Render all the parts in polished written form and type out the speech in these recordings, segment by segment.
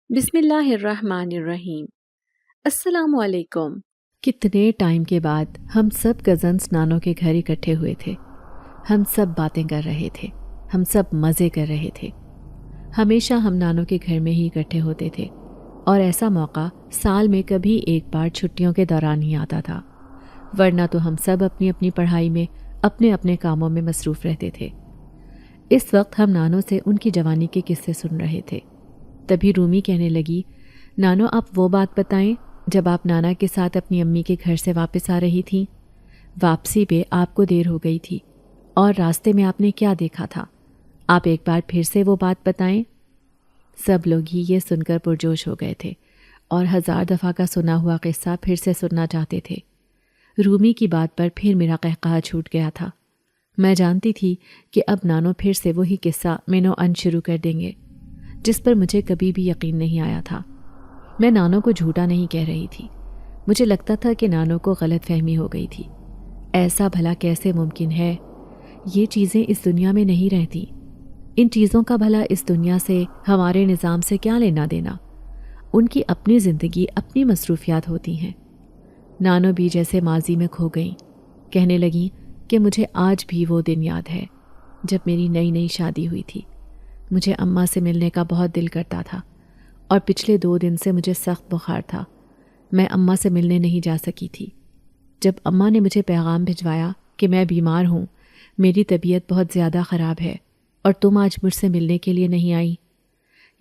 بسم اللہ الرحمن الرحیم۔ السلام علیکم۔ کتنے ٹائم کے بعد ہم سب کزنس نانو کے گھر اکٹھے ہوئے تھے۔ ہم سب باتیں کر رہے تھے، ہم سب مزے کر رہے تھے۔ ہمیشہ ہم نانو کے گھر میں ہی اکٹھے ہوتے تھے اور ایسا موقع سال میں کبھی ایک بار چھٹیوں کے دوران ہی آتا تھا، ورنہ تو ہم سب اپنی اپنی پڑھائی میں اپنے اپنے کاموں میں مصروف رہتے تھے۔ اس وقت ہم نانو سے ان کی جوانی کے قصے سن رہے تھے۔ تبھی رومی کہنے لگی، نانو آپ وہ بات بتائیں جب آپ نانا کے ساتھ اپنی امی کے گھر سے واپس آ رہی تھیں۔ واپسی پہ آپ کو دیر ہو گئی تھی اور راستے میں آپ نے کیا دیکھا تھا؟ آپ ایک بار پھر سے وہ بات بتائیں۔ سب لوگ ہی یہ سن کر پرجوش ہو گئے تھے اور 1000 دفعہ کا سنا ہوا قصہ پھر سے سننا چاہتے تھے۔ رومی کی بات پر پھر میرا قہقہہ چھوٹ گیا تھا۔ میں جانتی تھی کہ اب نانو پھر سے وہی قصہ مینو ان شروع کر دیں گے، جس پر مجھے کبھی بھی یقین نہیں آیا تھا۔ میں نانو کو جھوٹا نہیں کہہ رہی تھی، مجھے لگتا تھا کہ نانو کو غلط فہمی ہو گئی تھی۔ ایسا بھلا کیسے ممکن ہے؟ یہ چیزیں اس دنیا میں نہیں رہتی، ان چیزوں کا بھلا اس دنیا سے ہمارے نظام سے کیا لینا دینا؟ ان کی اپنی زندگی، اپنی مصروفیات ہوتی ہیں۔ نانو بھی جیسے ماضی میں کھو گئیں، کہنے لگیں کہ مجھے آج بھی وہ دن یاد ہے جب میری نئی نئی شادی ہوئی تھی۔ مجھے اماں سے ملنے کا بہت دل کرتا تھا اور پچھلے 2 دن سے مجھے سخت بخار تھا۔ میں اماں سے ملنے نہیں جا سکی تھی۔ جب اماں نے مجھے پیغام بھجوایا کہ میں بیمار ہوں، میری طبیعت بہت زیادہ خراب ہے اور تم آج مجھ سے ملنے کے لیے نہیں آئی،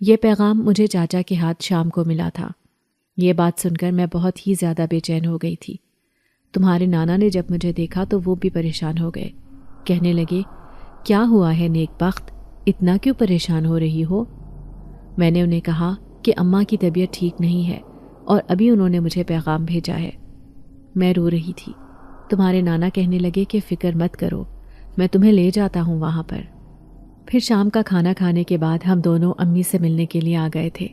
یہ پیغام مجھے چاچا کے ہاتھ شام کو ملا تھا۔ یہ بات سن کر میں بہت ہی زیادہ بے چین ہو گئی تھی۔ تمہارے نانا نے جب مجھے دیکھا تو وہ بھی پریشان ہو گئے، کہنے لگے، کیا ہوا ہے نیک بخت، اتنا کیوں پریشان ہو رہی ہو؟ میں نے انہیں کہا کہ اماں کی طبیعت ٹھیک نہیں ہے اور ابھی انہوں نے مجھے پیغام بھیجا ہے۔ میں رو رہی تھی۔ تمہارے نانا کہنے لگے کہ فکر مت کرو، میں تمہیں لے جاتا ہوں وہاں پر۔ پھر شام کا کھانا کھانے کے بعد ہم دونوں امی سے ملنے کے لیے آ گئے تھے۔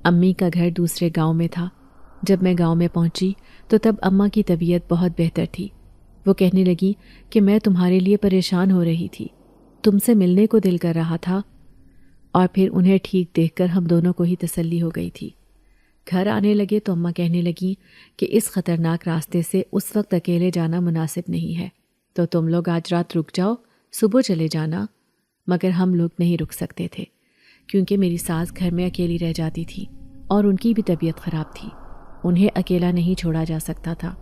امی کا گھر دوسرے گاؤں میں تھا۔ جب میں گاؤں میں پہنچی تو تب اماں کی طبیعت بہت بہتر تھی۔ وہ کہنے لگی کہ میں تمہارے لیے پریشان ہو رہی تھی، تم سے ملنے کو دل کر رہا تھا، اور پھر انہیں ٹھیک دیکھ کر ہم دونوں کو ہی تسلی ہو گئی تھی۔ گھر آنے لگے تو اماں کہنے لگیں کہ اس خطرناک راستے سے اس وقت اکیلے جانا مناسب نہیں ہے، تو تم لوگ آج رات رک جاؤ، صبح چلے جانا۔ مگر ہم لوگ نہیں رک سکتے تھے، کیونکہ میری ساس گھر میں اکیلی رہ جاتی تھی اور ان کی بھی طبیعت خراب تھی، انہیں اکیلا نہیں چھوڑا جا سکتا تھا۔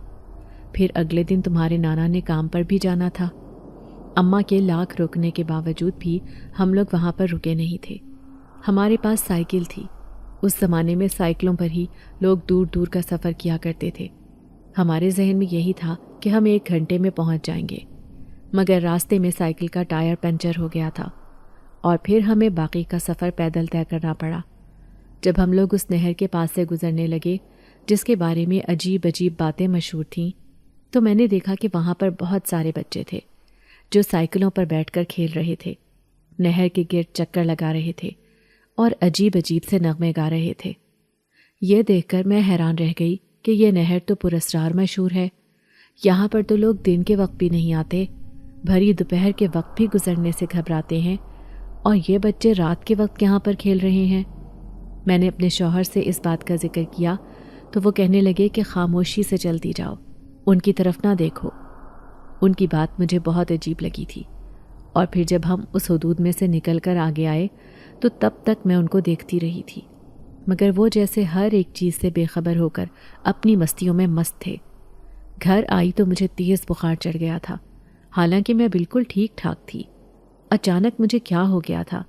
پھر اگلے دن تمہارے نانا نے کام پر بھی جانا تھا۔ اماں کے لاکھ روکنے کے باوجود بھی ہم لوگ وہاں پر رکے نہیں تھے۔ ہمارے پاس سائیکل تھی۔ اس زمانے میں سائیکلوں پر ہی لوگ دور دور کا سفر کیا کرتے تھے۔ ہمارے ذہن میں یہی تھا کہ ہم 1 گھنٹے میں پہنچ جائیں گے، مگر راستے میں سائیکل کا ٹائر پنچر ہو گیا تھا اور پھر ہمیں باقی کا سفر پیدل طے کرنا پڑا۔ جب ہم لوگ اس نہر کے پاس سے گزرنے لگے جس کے بارے میں عجیب عجیب باتیں مشہور تھیں، تو میں نے دیکھا کہ وہاں پر بہت سارے بچے تھے جو سائیکلوں پر بیٹھ کر کھیل رہے تھے، نہر کے گرد چکر لگا رہے تھے اور عجیب عجیب سے نغمے گا رہے تھے۔ یہ دیکھ کر میں حیران رہ گئی کہ یہ نہر تو پراسرار مشہور ہے، یہاں پر تو لوگ دن کے وقت بھی نہیں آتے، بھری دوپہر کے وقت بھی گزرنے سے گھبراتے ہیں، اور یہ بچے رات کے وقت یہاں پر کھیل رہے ہیں۔ میں نے اپنے شوہر سے اس بات کا ذکر کیا تو وہ کہنے لگے کہ خاموشی سے چلتی جاؤ، ان کی طرف نہ دیکھو۔ ان کی بات مجھے بہت عجیب لگی تھی، اور پھر جب ہم اس حدود میں سے نکل کر آگے آئے تو تب تک میں ان کو دیکھتی رہی تھی، مگر وہ جیسے ہر ایک چیز سے بے خبر ہو کر اپنی مستیوں میں مست تھے۔ گھر آئی تو مجھے تیز بخار چڑھ گیا تھا، حالانکہ میں بالکل ٹھیک ٹھاک تھی۔ اچانک مجھے کیا ہو گیا تھا؟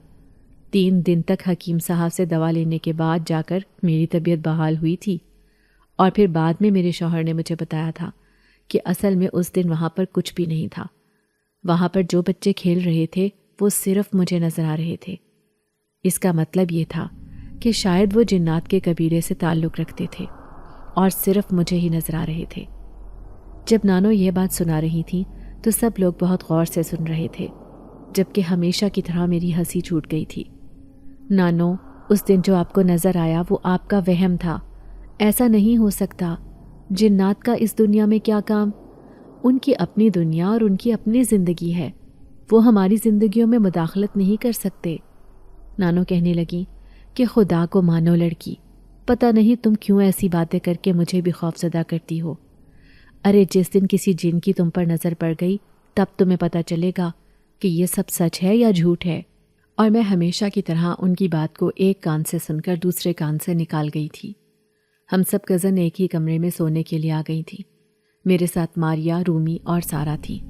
3 دن تک حکیم صاحب سے دوا لینے کے بعد جا کر میری طبیعت بحال ہوئی تھی، اور پھر بعد میں میرے شوہر نے مجھے بتایا تھا کہ اصل میں اس دن وہاں پر کچھ بھی نہیں تھا۔ وہاں پر جو بچے کھیل رہے تھے وہ صرف مجھے نظر آ رہے تھے۔ اس کا مطلب یہ تھا کہ شاید وہ جنات کے قبیلے سے تعلق رکھتے تھے اور صرف مجھے ہی نظر آ رہے تھے۔ جب نانو یہ بات سنا رہی تھی تو سب لوگ بہت غور سے سن رہے تھے، جبکہ ہمیشہ کی طرح میری ہنسی چھوٹ گئی تھی۔ نانو، اس دن جو آپ کو نظر آیا وہ آپ کا وہم تھا، ایسا نہیں ہو سکتا۔ جنات کا اس دنیا میں کیا کام؟ ان کی اپنی دنیا اور ان کی اپنی زندگی ہے، وہ ہماری زندگیوں میں مداخلت نہیں کر سکتے۔ نانو کہنے لگیں کہ خدا کو مانو لڑکی، پتہ نہیں تم کیوں ایسی باتیں کر کے مجھے بھی خوفزدہ کرتی ہو۔ ارے جس دن کسی جن کی تم پر نظر پڑ گئی تب تمہیں پتہ چلے گا کہ یہ سب سچ ہے یا جھوٹ ہے۔ اور میں ہمیشہ کی طرح ان کی بات کو ایک کان سے سن کر دوسرے کان سے نکال گئی تھی۔ ہم سب کزن ایک ہی کمرے میں سونے کے لیے آ گئی تھی۔ میرے ساتھ ماریا، رومی اور سارا تھی۔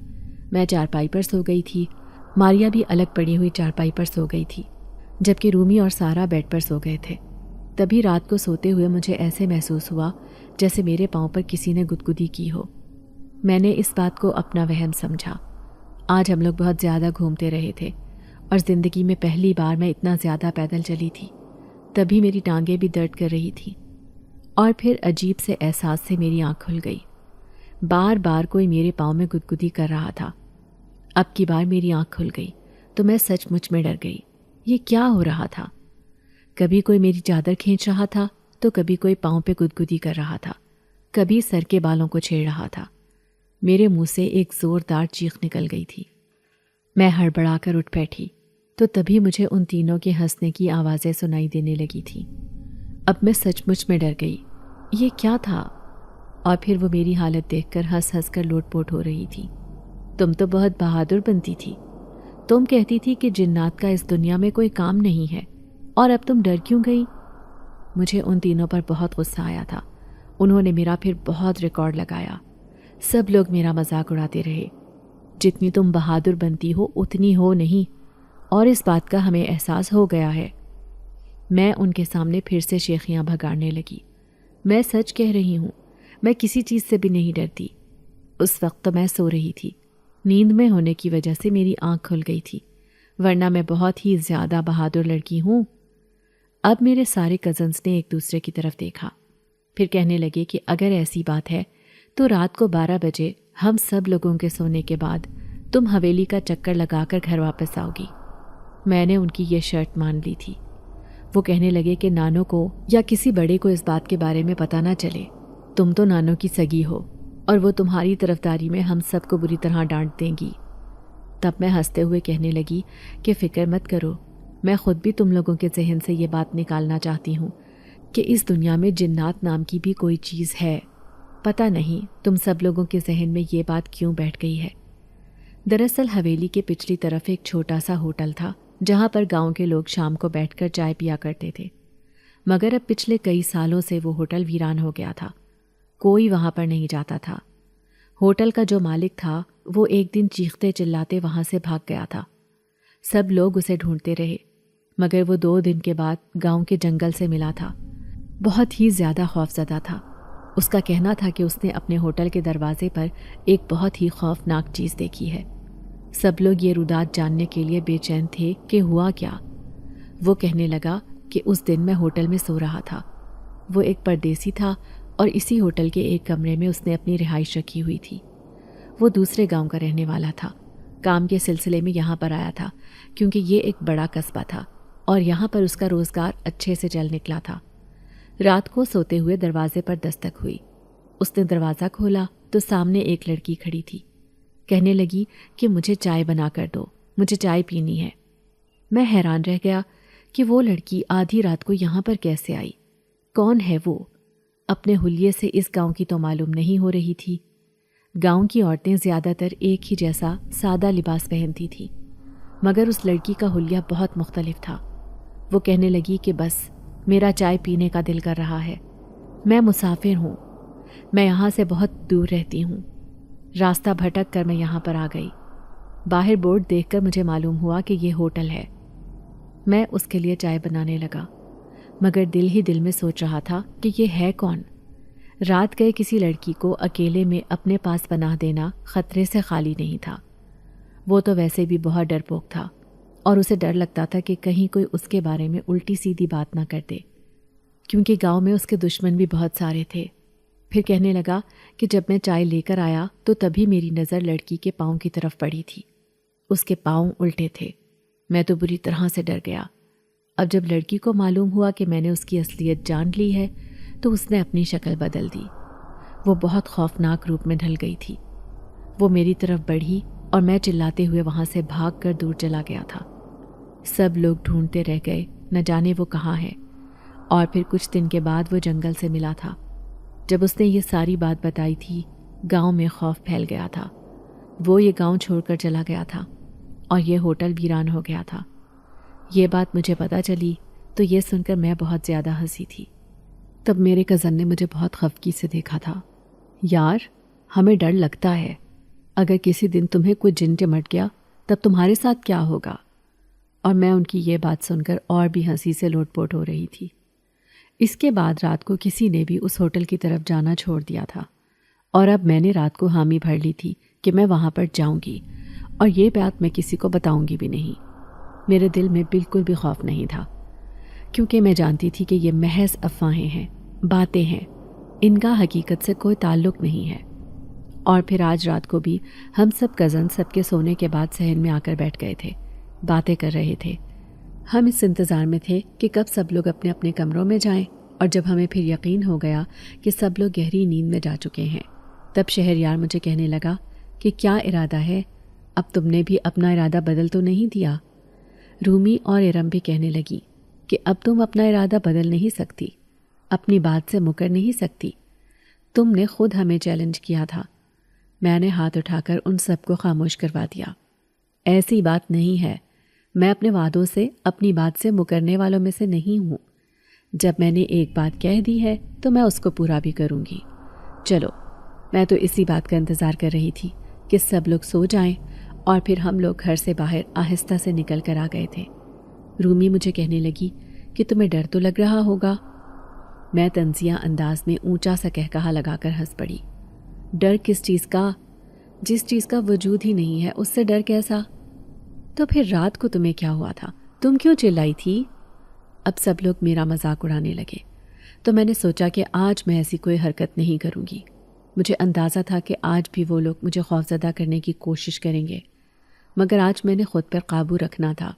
میں چارپائی پر سو گئی تھی، ماریا بھی الگ پڑی ہوئی چارپائی پر سو گئی تھی، جبکہ رومی اور سارا بیڈ پر سو گئے تھے۔ تبھی رات کو سوتے ہوئے مجھے ایسے محسوس ہوا جیسے میرے پاؤں پر کسی نے گدگدی کی ہو۔ میں نے اس بات کو اپنا وہم سمجھا۔ آج ہم لوگ بہت زیادہ گھومتے رہے تھے اور زندگی میں پہلی بار میں اتنا زیادہ پیدل چلی تھی۔ تبھی میری ٹانگیں بھی درد کر رہی تھی اور پھر عجیب سے احساس سے میری آنکھ کھل گئی۔ بار بار کوئی میرے پاؤں میں گدگدی کر رہا تھا۔ اب کی بار میری آنکھ کھل گئی تو میں سچ مچ میں ڈر گئی۔ یہ کیا ہو رہا تھا؟ کبھی کوئی میری چادر کھینچ رہا تھا تو کبھی کوئی پاؤں پہ گدگدی کر رہا تھا، کبھی سر کے بالوں کو چھیڑ رہا تھا۔ میرے منہ سے ایک زوردار چیخ نکل گئی تھی۔ میں ہڑبڑا کر اٹھ بیٹھی تو تبھی مجھے ان تینوں کے ہنسنے کی آوازیں سنائی دینے لگی تھی۔ اب میں سچ مچ میں ڈر گئی۔ یہ کیا تھا؟ اور پھر وہ میری حالت دیکھ کر ہنس ہنس کر لوٹ پوٹ ہو رہی تھی۔ تم تو بہت بہادر بنتی تھی۔ تم کہتی تھی کہ جنات کا اس دنیا میں کوئی کام نہیں ہے، اور اب تم ڈر کیوں گئی؟ مجھے ان تینوں پر بہت غصہ آیا تھا۔ انہوں نے میرا پھر بہت ریکارڈ لگایا۔ سب لوگ میرا مذاق اڑاتے رہے۔ جتنی تم بہادر بنتی ہو اتنی ہو نہیں، اور اس بات کا ہمیں احساس ہو گیا ہے۔ میں ان کے سامنے پھر سے شیخیاں بھگاڑنے لگی۔ میں سچ کہہ رہی ہوں، میں کسی چیز سے بھی نہیں ڈرتی۔ اس وقت تو میں سو رہی تھی۔ نیند میں ہونے کی وجہ سے میری آنکھ کھل گئی تھی، ورنہ میں بہت ہی زیادہ بہادر لڑکی ہوں۔ اب میرے سارے کزنز نے ایک دوسرے کی طرف دیکھا، پھر کہنے لگے کہ اگر ایسی بات ہے تو رات کو 12 بجے ہم سب لوگوں کے سونے کے بعد تم حویلی کا چکر لگا کر گھر واپس آؤ گی۔ میں نے ان کی یہ شرط مان لی تھی۔ وہ کہنے لگے کہ نانو کو یا کسی بڑے کو اس بات کے بارے میں پتہ نہ چلے۔ تم تو نانو کی سگی ہو اور وہ تمہاری طرفداری میں ہم سب کو بری طرح ڈانٹ دیں گی۔ تب میں ہنستے ہوئے کہنے لگی کہ فکر مت کرو، میں خود بھی تم لوگوں کے ذہن سے یہ بات نکالنا چاہتی ہوں کہ اس دنیا میں جنات نام کی بھی کوئی چیز ہے۔ پتہ نہیں تم سب لوگوں کے ذہن میں یہ بات کیوں بیٹھ گئی ہے۔ دراصل حویلی کے پچھلی طرف ایک چھوٹا سا ہوٹل تھا جہاں پر گاؤں کے لوگ شام کو بیٹھ کر چائے پیا کرتے تھے، مگر اب پچھلے کئی سالوں سے وہ ہوٹل ویران ہو گیا تھا۔ کوئی وہاں پر نہیں جاتا تھا۔ ہوٹل کا جو مالک تھا وہ ایک دن چیختے چلاتے وہاں سے بھاگ گیا تھا۔ سب لوگ اسے ڈھونڈتے رہے، مگر وہ 2 دن کے بعد گاؤں کے جنگل سے ملا تھا۔ بہت ہی زیادہ خوفزدہ تھا۔ اس کا کہنا تھا کہ اس نے اپنے ہوٹل کے دروازے پر ایک بہت ہی خوفناک چیز دیکھی ہے۔ سب لوگ یہ رودات جاننے کے لیے بے چین تھے کہ ہوا کیا۔ وہ کہنے لگا کہ اس دن میں ہوٹل میں سو رہا تھا۔ وہ ایک پردیسی تھا اور اسی ہوٹل کے ایک کمرے میں اس نے اپنی رہائش رکھی ہوئی تھی۔ وہ دوسرے گاؤں کا رہنے والا تھا، کام کے سلسلے میں یہاں پر آیا تھا کیونکہ یہ ایک بڑا قصبہ تھا اور یہاں پر اس کا روزگار اچھے سے چل نکلا تھا۔ رات کو سوتے ہوئے دروازے پر دستک ہوئی۔ اس نے دروازہ کھولا تو سامنے ایک لڑکی کھڑی تھی۔ کہنے لگی کہ مجھے چائے بنا کر دو، مجھے چائے پینی ہے۔ میں حیران رہ گیا کہ وہ لڑکی آدھی رات کو یہاں پر کیسے آئی؟ کون ہے وہ؟ اپنے حلیے سے اس گاؤں کی تو معلوم نہیں ہو رہی تھی۔ گاؤں کی عورتیں زیادہ تر ایک ہی جیسا سادہ لباس پہنتی تھی، مگر اس لڑکی کا حلیہ بہت مختلف تھا۔ وہ کہنے لگی کہ بس میرا چائے پینے کا دل کر رہا ہے۔ میں مسافر ہوں، میں یہاں سے بہت دور رہتی ہوں۔ راستہ بھٹک کر میں یہاں پر آ گئی۔ باہر بورڈ دیکھ کر مجھے معلوم ہوا کہ یہ ہوٹل ہے۔ میں اس کے لیے چائے بنانے لگا، مگر دل ہی دل میں سوچ رہا تھا کہ یہ ہے کون؟ رات گئے کسی لڑکی کو اکیلے میں اپنے پاس پناہ دینا خطرے سے خالی نہیں تھا۔ وہ تو ویسے بھی بہت ڈرپوک تھا اور اسے ڈر لگتا تھا کہ کہیں کوئی اس کے بارے میں الٹی سیدھی بات نہ کر دے، کیونکہ گاؤں میں اس کے دشمن بھی بہت سارے تھے۔ پھر کہنے لگا کہ جب میں چائے لے کر آیا تو تبھی میری نظر لڑکی کے پاؤں کی طرف پڑی تھی۔ اس کے پاؤں الٹے تھے۔ میں تو بری طرح سے ڈر گیا۔ اب جب لڑکی کو معلوم ہوا کہ میں نے اس کی اصلیت جان لی ہے تو اس نے اپنی شکل بدل دی۔ وہ بہت خوفناک روپ میں ڈھل گئی تھی۔ وہ میری طرف بڑھی اور میں چلاتے ہوئے وہاں سے بھاگ کر دور چلا گیا تھا۔ سب لوگ ڈھونڈتے رہ گئے، نہ جانے وہ کہاں ہے۔ اور پھر کچھ دن کے بعد وہ جنگل سے ملا تھا۔ جب اس نے یہ ساری بات بتائی تھی، گاؤں میں خوف پھیل گیا تھا۔ وہ یہ گاؤں چھوڑ کر چلا گیا تھا اور یہ ہوٹل ویران ہو گیا تھا۔ یہ بات مجھے پتہ چلی تو یہ سن کر میں بہت زیادہ ہنسی تھی۔ تب میرے کزن نے مجھے بہت خفگی سے دیکھا تھا۔ یار، ہمیں ڈر لگتا ہے، اگر کسی دن تمہیں کوئی جن چمٹ گیا تب تمہارے ساتھ کیا ہوگا؟ اور میں ان کی یہ بات سن کر اور بھی ہنسی سے لوٹ پوٹ ہو رہی تھی۔ اس کے بعد رات کو کسی نے بھی اس ہوٹل کی طرف جانا چھوڑ دیا تھا، اور اب میں نے رات کو حامی بھر لی تھی کہ میں وہاں پر جاؤں گی، اور یہ بات میں کسی کو بتاؤں گی بھی نہیں۔ میرے دل میں بالکل بھی خوف نہیں تھا، کیونکہ میں جانتی تھی کہ یہ محض افواہیں ہیں، باتیں ہیں، ان کا حقیقت سے کوئی تعلق نہیں ہے۔ اور پھر آج رات کو بھی ہم سب کزن سب کے سونے کے بعد صحن میں آ کر بیٹھ گئے تھے، باتیں کر رہے تھے۔ ہم اس انتظار میں تھے کہ کب سب لوگ اپنے اپنے کمروں میں جائیں، اور جب ہمیں پھر یقین ہو گیا کہ سب لوگ گہری نیند میں جا چکے ہیں، تب شہریار مجھے کہنے لگا کہ کیا ارادہ ہے؟ اب تم نے بھی اپنا ارادہ بدل تو نہیں دیا؟ رومی اور ارم بھی کہنے لگی کہ اب تم اپنا ارادہ بدل نہیں سکتی، اپنی بات سے مکر نہیں سکتی، تم نے خود ہمیں چیلنج کیا تھا۔ میں نے ہاتھ اٹھا کر ان سب کو خاموش کروا دیا۔ ایسی بات نہیں ہے، میں اپنے وعدوں سے، اپنی بات سے مکرنے والوں میں سے نہیں ہوں۔ جب میں نے ایک بات کہہ دی ہے تو میں اس کو پورا بھی کروں گی۔ چلو، میں تو اسی بات کا انتظار کر رہی تھی کہ سب لوگ سو جائیں، اور پھر ہم لوگ گھر سے باہر آہستہ سے نکل کر آ گئے تھے۔ رومی مجھے کہنے لگی کہ تمہیں ڈر تو لگ رہا ہوگا۔ میں طنزیہ انداز میں اونچا سا کہکہا لگا کر ہنس پڑی۔ ڈر کس چیز کا؟ جس چیز کا وجود ہی نہیں ہے اس سے ڈر کیسا؟ تو پھر رات کو تمہیں کیا ہوا تھا؟ تم کیوں چلائی تھی؟ اب سب لوگ میرا مذاق اڑانے لگے، تو میں نے سوچا کہ آج میں ایسی کوئی حرکت نہیں کروں گی۔ مجھے اندازہ تھا کہ آج بھی وہ لوگ مجھے خوفزدہ کرنے کی کوشش کریں گے، مگر آج میں نے خود پر قابو رکھنا تھا۔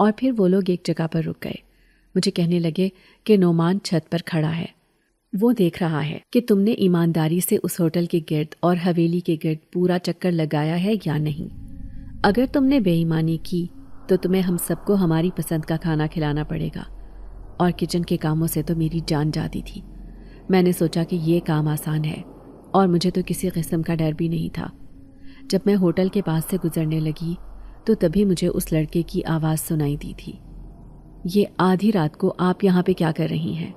اور پھر وہ لوگ ایک جگہ پر رک گئے۔ مجھے کہنے لگے کہ نعمان چھت پر کھڑا ہے، وہ دیکھ رہا ہے کہ تم نے ایمانداری سے اس ہوٹل کے گرد اور حویلی کے گرد پورا چکر لگایا ہے یا نہیں۔ اگر تم نے بے ایمانی کی تو تمہیں ہم سب کو ہماری پسند کا کھانا کھلانا پڑے گا، اور کچن کے کاموں سے تو میری جان جاتی تھی۔ میں نے سوچا کہ یہ کام آسان ہے، اور مجھے تو کسی قسم کا ڈر بھی نہیں تھا۔ جب میں ہوٹل کے پاس سے گزرنے لگی تو تبھی مجھے اس لڑکے کی آواز سنائی دی تھی۔ یہ آدھی رات کو آپ یہاں پہ کیا کر رہی ہیں؟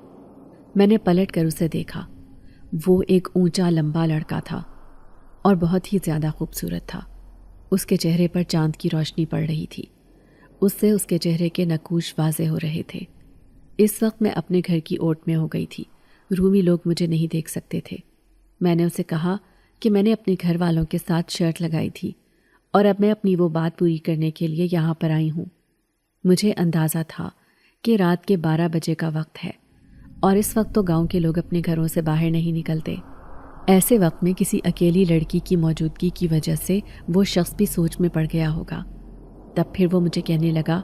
میں نے پلٹ کر اسے دیکھا۔ وہ ایک اونچا لمبا لڑکا تھا اور بہت ہی زیادہ خوبصورت تھا۔ اس کے چہرے پر چاند کی روشنی پڑ رہی تھی، اس سے اس کے چہرے کے نقوش واضح ہو رہے تھے۔ اس وقت میں اپنے گھر کی اوٹ میں ہو گئی تھی، رومی لوگ مجھے نہیں دیکھ سکتے تھے۔ میں نے اسے کہا کہ میں نے اپنے گھر والوں کے ساتھ شرط لگائی تھی، اور اب میں اپنی وہ بات پوری کرنے کے لیے یہاں پر آئی ہوں۔ مجھے اندازہ تھا کہ رات کے 12 بجے کا وقت ہے، اور اس وقت تو گاؤں کے لوگ اپنے گھروں سے باہر نہیں نکلتے۔ ایسے وقت میں کسی اکیلی لڑکی کی موجودگی کی وجہ سے وہ شخص بھی سوچ میں پڑ گیا ہوگا۔ تب پھر وہ مجھے کہنے لگا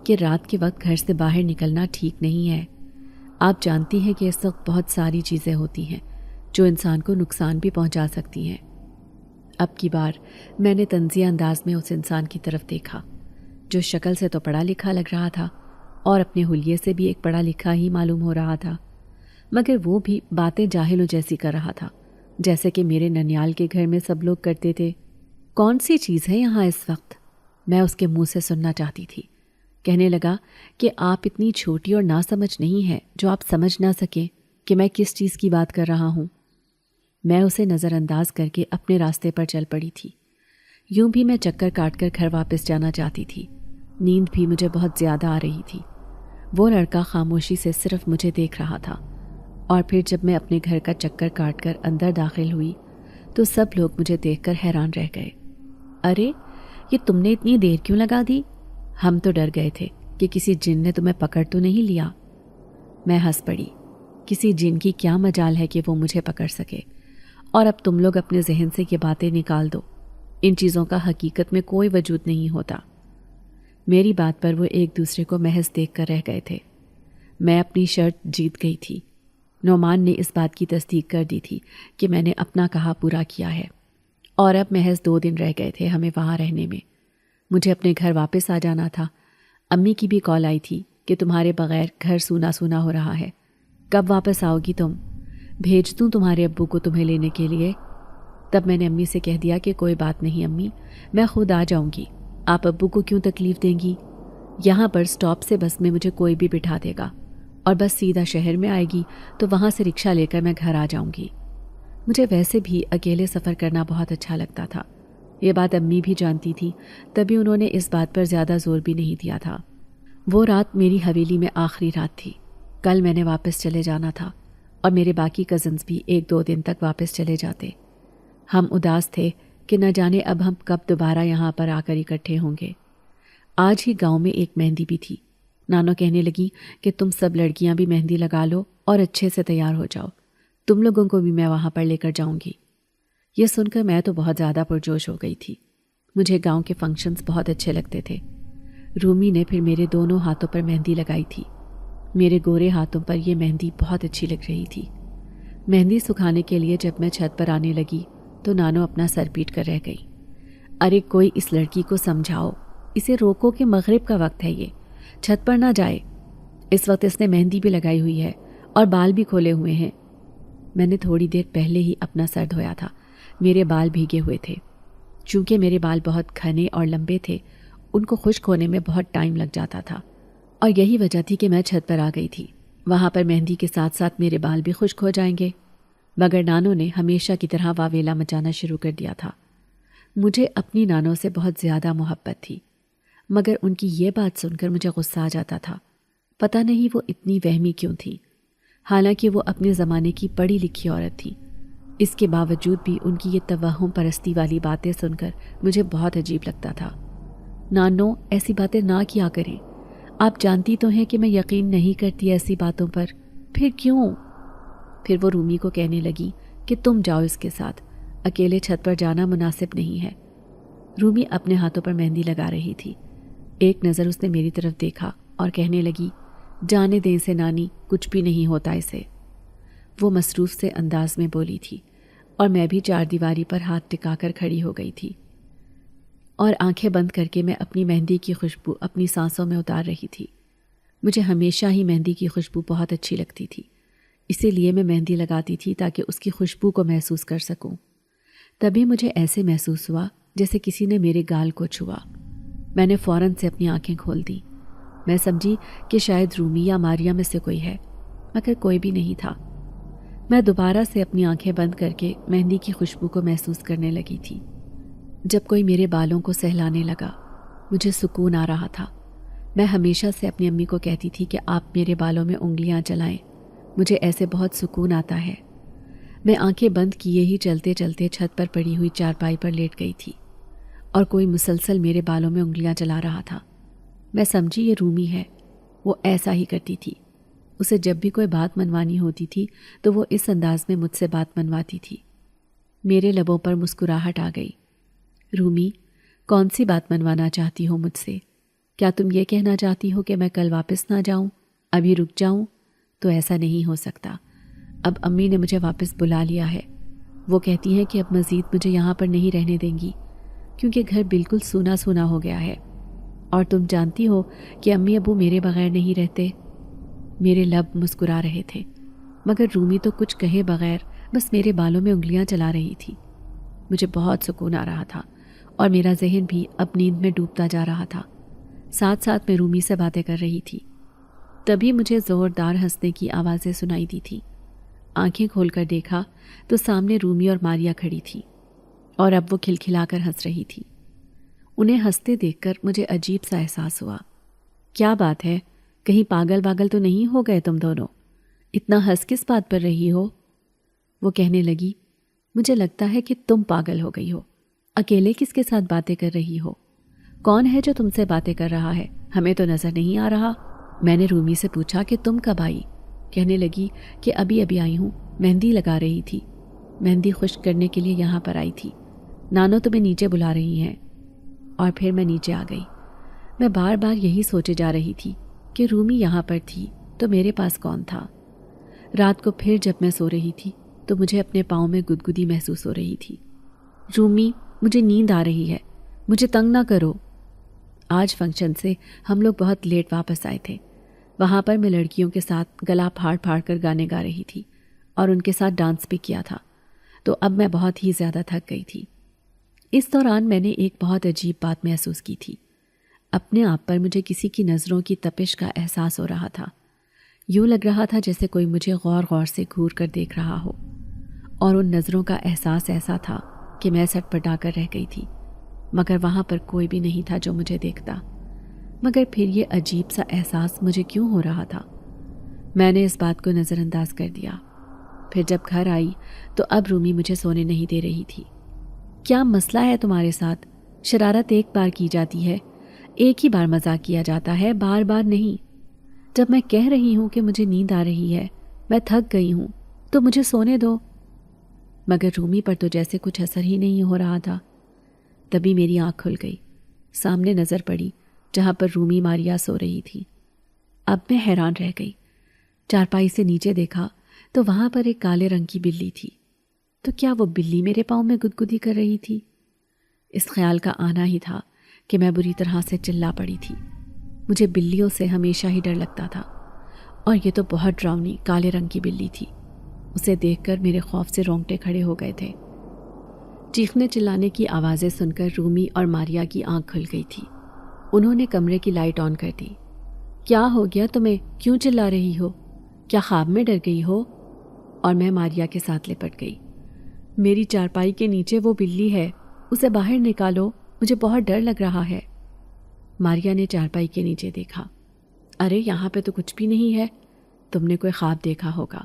کہ رات کے وقت گھر سے باہر نکلنا ٹھیک نہیں ہے۔ آپ جانتی ہیں کہ اس وقت بہت ساری چیزیں ہوتی ہیں جو انسان کو نقصان بھی پہنچا سکتی ہیں۔ اب کی بار میں نے طنزیہ انداز میں اس انسان کی طرف دیکھا جو شکل سے تو پڑھا لکھا لگ رہا تھا، اور اپنے حلیے سے بھی ایک پڑھا لکھا ہی معلوم ہو رہا تھا، مگر وہ بھی باتیں جاہلوں جیسی کر رہا تھا، جیسے کہ میرے ننیال کے گھر میں سب لوگ کرتے تھے۔ کون سی چیز ہے یہاں اس وقت؟ میں اس کے منہ سے سننا چاہتی تھی۔ کہنے لگا کہ آپ اتنی چھوٹی اور ناسمجھ نہیں ہیں جو آپ سمجھ نہ سکیں کہ میں کس چیز کی بات کر رہا ہوں۔ میں اسے نظر انداز کر کے اپنے راستے پر چل پڑی تھی۔ یوں بھی میں چکر کاٹ کر گھر واپس جانا چاہتی تھی، نیند بھی مجھے بہت زیادہ آ رہی تھی۔ وہ لڑکا خاموشی سے صرف مجھے دیکھ رہا تھا، اور پھر جب میں اپنے گھر کا چکر کاٹ کر اندر داخل ہوئی تو سب لوگ مجھے دیکھ کر حیران رہ گئے۔ ارے، یہ تم نے اتنی دیر کیوں لگا دی؟ ہم تو ڈر گئے تھے کہ کسی جن نے تمہیں پکڑ تو نہیں لیا۔ میں ہنس پڑی۔ کسی جن کی کیا مجال ہے کہ وہ مجھے پکڑ سکے؟ اور اب تم لوگ اپنے ذہن سے یہ باتیں نکال دو، ان چیزوں کا حقیقت میں کوئی وجود نہیں ہوتا۔ میری بات پر وہ ایک دوسرے کو محض دیکھ کر رہ گئے تھے۔ میں اپنی شرط جیت گئی تھی۔ نعمان نے اس بات کی تصدیق کر دی تھی کہ میں نے اپنا کہا پورا کیا ہے، اور اب محض 2 دن رہ گئے تھے ہمیں وہاں رہنے میں۔ مجھے اپنے گھر واپس آ جانا تھا۔ امی کی بھی کال آئی تھی کہ تمہارے بغیر گھر سونا سونا ہو رہا ہے. کب واپس آؤ گی تم؟ بھیج دوں تمہارے ابو کو تمہیں لینے کے لیے؟ تب میں نے امی سے کہہ دیا کہ کوئی بات نہیں امی، میں خود آ جاؤں گی. آپ ابو کو کیوں تکلیف دیں گی؟ یہاں پر سٹاپ سے بس میں مجھے کوئی بھی بٹھا دے گا اور بس سیدھا شہر میں آئے گی تو وہاں سے رکشہ لے کر میں گھر آ جاؤں گی. مجھے ویسے بھی اکیلے سفر کرنا بہت اچھا لگتا تھا. یہ بات امی بھی جانتی تھی، تبھی انہوں نے اس بات پر زیادہ زور بھی نہیں دیا تھا. وہ رات میری حویلی میں آخری رات تھی. کل میں نے واپس چلے جانا تھا اور میرے باقی کزنز بھی 1-2 دن تک واپس چلے جاتے. ہم اداس تھے کہ نہ جانے اب ہم کب دوبارہ یہاں پر آ کر اکٹھے ہوں گے. آج ہی گاؤں میں ایک مہندی بھی تھی. نانو کہنے لگی کہ تم سب لڑکیاں بھی مہندی لگا لو اور اچھے سے تیار ہو جاؤ، تم لوگوں کو بھی میں وہاں پر لے کر جاؤں گی. یہ سن کر میں تو بہت زیادہ پرجوش ہو گئی تھی. مجھے گاؤں کے فنکشنز بہت اچھے لگتے تھے. رومی نے پھر میرے دونوں ہاتھوں پر مہندی لگائی تھی. میرے گورے ہاتھوں پر یہ مہندی بہت اچھی لگ رہی تھی. مہندی سکھانے کے لیے جب میں چھت پر آنے لگی تو نانو اپنا سر پیٹ کر رہ گئی. ارے کوئی اس لڑکی کو سمجھاؤ، اسے روکو کہ مغرب کا وقت ہے، یہ چھت پر نہ جائے. اس وقت اس نے مہندی بھی لگائی ہوئی ہے اور بال بھی کھولے ہوئے ہیں. میں نے تھوڑی دیر پہلے ہی اپنا سر دھویا تھا. میرے بال بھیگے ہوئے تھے. چونکہ میرے بال بہت گھنے اور لمبے تھے، ان کو خشک ہونے میں بہت ٹائم لگ جاتا تھا اور یہی وجہ تھی کہ میں چھت پر آ گئی تھی. وہاں پر مہندی کے ساتھ ساتھ میرے بال بھی خشک ہو جائیں گے. مگر نانو نے ہمیشہ کی طرح واویلا مچانا شروع کر دیا تھا. مجھے اپنی نانو سے بہت زیادہ محبت تھی، مگر ان کی یہ بات سن کر مجھے غصہ آ جاتا تھا. پتہ نہیں وہ اتنی وہمی کیوں تھی، حالانکہ وہ اپنے زمانے کی پڑھی لکھی عورت تھی. اس کے باوجود بھی ان کی یہ توہم پرستی والی باتیں سن کر مجھے بہت عجیب لگتا تھا. نانو ایسی باتیں نہ کیا کریں، آپ جانتی تو ہیں کہ میں یقین نہیں کرتی ایسی باتوں پر. پھر کیوں؟ پھر وہ رومی کو کہنے لگی کہ تم جاؤ اس کے ساتھ، اکیلے چھت پر جانا مناسب نہیں ہے. رومی اپنے ہاتھوں پر مہندی لگا رہی تھی. ایک نظر اس نے میری طرف دیکھا اور کہنے لگی جانے دیں اسے نانی، کچھ بھی نہیں ہوتا اسے. وہ مصروف سے انداز میں بولی تھی اور میں بھی چار دیواری پر ہاتھ ٹکا کر کھڑی ہو گئی تھی اور آنکھیں بند کر کے میں اپنی مہندی کی خوشبو اپنی سانسوں میں اتار رہی تھی. مجھے ہمیشہ ہی مہندی کی خوشبو بہت اچھی لگتی تھی، اسی لیے میں مہندی لگاتی تھی تاکہ اس کی خوشبو کو محسوس کر سکوں. تبھی مجھے ایسے محسوس ہوا جیسے کسی نے میرے گال کو چھوا. میں نے فوراً سے اپنی آنکھیں کھول دیں. میں سمجھی کہ شاید رومی یا ماریا میں سے کوئی ہے، مگر کوئی بھی نہیں تھا. میں دوبارہ سے اپنی آنکھیں بند کر کے مہندی کی خوشبو کو محسوس کرنے لگی تھی. جب کوئی میرے بالوں کو سہلانے لگا مجھے سکون آ رہا تھا. میں ہمیشہ سے اپنی امی کو کہتی تھی کہ آپ میرے بالوں میں انگلیاں چلائیں، مجھے ایسے بہت سکون آتا ہے. میں آنکھیں بند کیے ہی چلتے چلتے چھت پر پڑی ہوئی چارپائی پر لیٹ گئی تھی اور کوئی مسلسل میرے بالوں میں انگلیاں چلا رہا تھا. میں سمجھی یہ رومی ہے، وہ ایسا ہی کرتی تھی. اسے جب بھی کوئی بات منوانی ہوتی تھی تو وہ اس انداز میں مجھ سے بات منواتی تھی. میرے لبوں پر مسکراہٹ آ گئی. رومی، کون سی بات منوانا چاہتی ہو مجھ سے؟ کیا تم یہ کہنا چاہتی ہو کہ میں کل واپس نہ جاؤں، ابھی رک جاؤں؟ تو ایسا نہیں ہو سکتا. اب امی نے مجھے واپس بلا لیا ہے. وہ کہتی ہیں کہ اب مزید مجھے یہاں پر نہیں رہنے دیں گی کیونکہ گھر بالکل سونا سونا ہو گیا ہے. اور تم جانتی ہو کہ امی ابو میرے بغیر نہیں رہتے. میرے لب مسکرا رہے تھے مگر رومی تو کچھ کہے بغیر بس میرے بالوں میں انگلیاں چلا رہی تھی. مجھے بہت سکون آ رہا تھا اور میرا ذہن بھی اب نیند میں ڈوبتا جا رہا تھا. ساتھ ساتھ میں رومی سے باتیں کر رہی تھی. تبھی مجھے زوردار ہنسنے کی آوازیں سنائی دی تھی. آنکھیں کھول کر دیکھا تو سامنے رومی اور ماریا کھڑی تھی اور اب وہ کھلکھلا کر ہنس رہی تھی. انہیں ہنستے دیکھ کر مجھے عجیب سا احساس ہوا. کیا بات ہے، کہیں پاگل واگل تو نہیں ہو گئے تم دونوں؟ اتنا ہنس کس بات پر رہی ہو؟ وہ کہنے لگی مجھے لگتا ہے کہ تم پاگل ہو گئی ہو. اکیلے کس کے ساتھ باتیں کر رہی ہو؟ کون ہے جو تم سے باتیں کر رہا ہے؟ ہمیں تو نظر نہیں آ رہا. میں نے رومی سے پوچھا کہ تم کب آئی؟ کہنے لگی کہ ابھی ابھی آئی ہوں، مہندی لگا رہی تھی، مہندی خشک کرنے کے لیے یہاں پر آئی تھی. نانو تمہیں نیچے بلا رہی ہیں. اور پھر میں نیچے آ گئی. میں بار بار یہی سوچے جا رہی تھی کہ رومی یہاں پر تھی تو میرے پاس کون تھا. رات کو پھر جب میں سو رہی تھی تو مجھے اپنے پاؤں میں گدگدی محسوس ہو رہی تھی. رومی، مجھے نیند آ رہی ہے، مجھے تنگ نہ کرو. آج فنکشن سے ہم لوگ بہت لیٹ واپس آئے تھے. وہاں پر میں لڑکیوں کے ساتھ گلا پھاڑ پھاڑ کر گانے گا رہی تھی اور ان کے ساتھ ڈانس بھی کیا تھا، تو اب میں بہت ہی زیادہ تھک گئی تھی۔ اس دوران میں نے ایک بہت عجیب بات محسوس کی تھی۔ اپنے آپ پر مجھے کسی کی نظروں کی تپش کا احساس ہو رہا تھا۔ یوں لگ رہا تھا جیسے کوئی مجھے غور غور سے گھور کر دیکھ رہا ہو، اور ان نظروں کا احساس ایسا تھا کہ میں سٹ پٹا کر رہ گئی تھی، مگر وہاں پر کوئی بھی نہیں تھا جو مجھے دیکھتا۔ مگر پھر یہ عجیب سا احساس مجھے کیوں ہو رہا تھا؟ میں نے اس بات کو نظر انداز کر دیا۔ پھر جب گھر آئی تو اب رومی مجھے سونے نہیں دے رہی تھی۔ کیا مسئلہ ہے تمہارے ساتھ؟ شرارت ایک بار کی جاتی ہے، ایک ہی بار مذاق کیا جاتا ہے، بار بار نہیں۔ جب میں کہہ رہی ہوں کہ مجھے نیند آ رہی ہے، میں تھک گئی ہوں، تو مجھے سونے دو۔ مگر رومی پر تو جیسے کچھ اثر ہی نہیں ہو رہا تھا۔ تبھی میری آنکھ کھل گئی، سامنے نظر پڑی جہاں پر رومی ماریا سو رہی تھی۔ اب میں حیران رہ گئی۔ چارپائی سے نیچے دیکھا تو وہاں پر ایک کالے رنگ کی بلی تھی۔ تو کیا وہ بلی میرے پاؤں میں گدگدی کر رہی تھی؟ اس خیال کا آنا ہی تھا کہ میں بری طرح سے چلا پڑی تھی۔ مجھے بلیوں سے ہمیشہ ہی ڈر لگتا تھا، اور یہ تو بہت ڈراؤنی کالے رنگ کی بلی تھی۔ اسے دیکھ کر میرے خوف سے رونگٹے کھڑے ہو گئے تھے۔ چیخنے چلانے کی آوازیں سن کر رومی اور ماریا کی آنکھ کھل گئی تھی۔ انہوں نے کمرے کی لائٹ آن کر دی۔ کیا ہو گیا تمہیں؟ کیوں چلا رہی ہو؟ کیا خواب میں ڈر گئی ہو؟ اور میں ماریا کے ساتھ لپٹ گئی۔ میری چارپائی کے نیچے وہ بلی ہے، اسے باہر نکالو، مجھے بہت ڈر لگ رہا ہے۔ ماریا نے چارپائی کے نیچے دیکھا۔ ارے یہاں پہ تو کچھ بھی نہیں ہے، تم نے کوئی خواب دیکھا ہوگا۔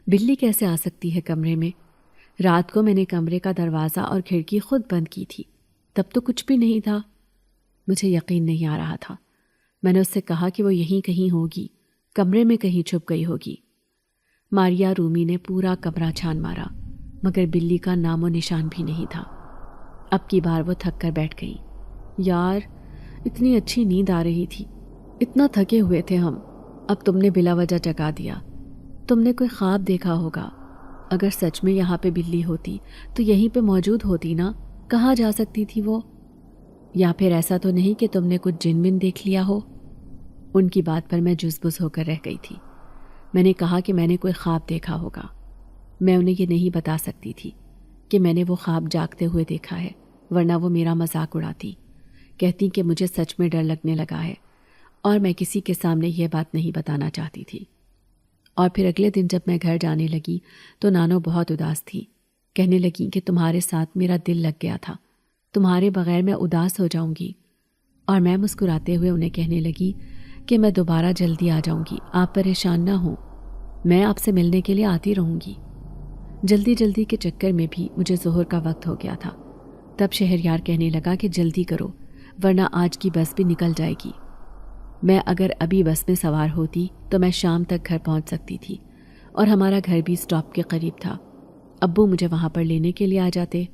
بلی کیسے آ سکتی ہے کمرے میں؟ رات کو میں نے کمرے کا دروازہ اور کھڑکی خود بند کی تھی، تب تو کچھ بھی نہیں تھا۔ مجھے یقین نہیں آ رہا تھا۔ میں نے اس سے کہا کہ وہ یہیں کہیں ہوگی، کمرے میں کہیں چھپ گئی ہوگی۔ ماریا رومی نے پورا کمرہ چھان مارا، مگر بلی کا نام و نشان بھی نہیں تھا۔ اب کی بار وہ تھک کر بیٹھ گئی۔ یار، اتنی اچھی نیند آ رہی تھی، اتنا تھکے ہوئے تھے ہم، اب تم نے بلا وجہ جگا دیا۔ تم نے کوئی خواب دیکھا ہوگا۔ اگر سچ میں یہاں پہ بلی ہوتی تو یہیں پہ موجود ہوتی نا، کہاں جا سکتی تھی وہ؟ یا پھر ایسا تو نہیں کہ تم نے کچھ جن بن دیکھ لیا ہو؟ ان کی بات پر میں جزبز ہو کر رہ گئی تھی۔ میں نے کہا کہ میں نے کوئی خواب دیکھا ہوگا۔ میں انہیں یہ نہیں بتا سکتی تھی کہ میں نے وہ خواب جاگتے ہوئے دیکھا ہے، ورنہ وہ میرا مذاق اڑاتی، کہتی کہ مجھے سچ میں ڈر لگنے لگا ہے، اور میں کسی کے سامنے یہ بات نہیں بتانا چاہتی تھی۔ اور پھر اگلے دن جب میں گھر جانے لگی تو نانو بہت اداس تھی، کہنے لگیں کہ تمہارے ساتھ میرا دل لگ گیا تھا، تمہارے بغیر میں اداس ہو جاؤں گی۔ اور میں مسکراتے ہوئے انہیں کہنے لگی کہ میں دوبارہ جلدی آ جاؤں گی، آپ پریشان نہ ہوں، میں آپ سے ملنے کے لیے آتی رہوں گی۔ جلدی جلدی کے چکر میں بھی مجھے ظہر کا وقت ہو گیا تھا۔ تب شہریار کہنے لگا کہ جلدی کرو ورنہ آج کی بس بھی نکل جائے گی۔ میں اگر ابھی بس میں سوار ہوتی تو میں شام تک گھر پہنچ سکتی تھی، اور ہمارا گھر بھی اسٹاپ کے قریب تھا، ابو مجھے وہاں پر لینے کے لیے آ جاتے۔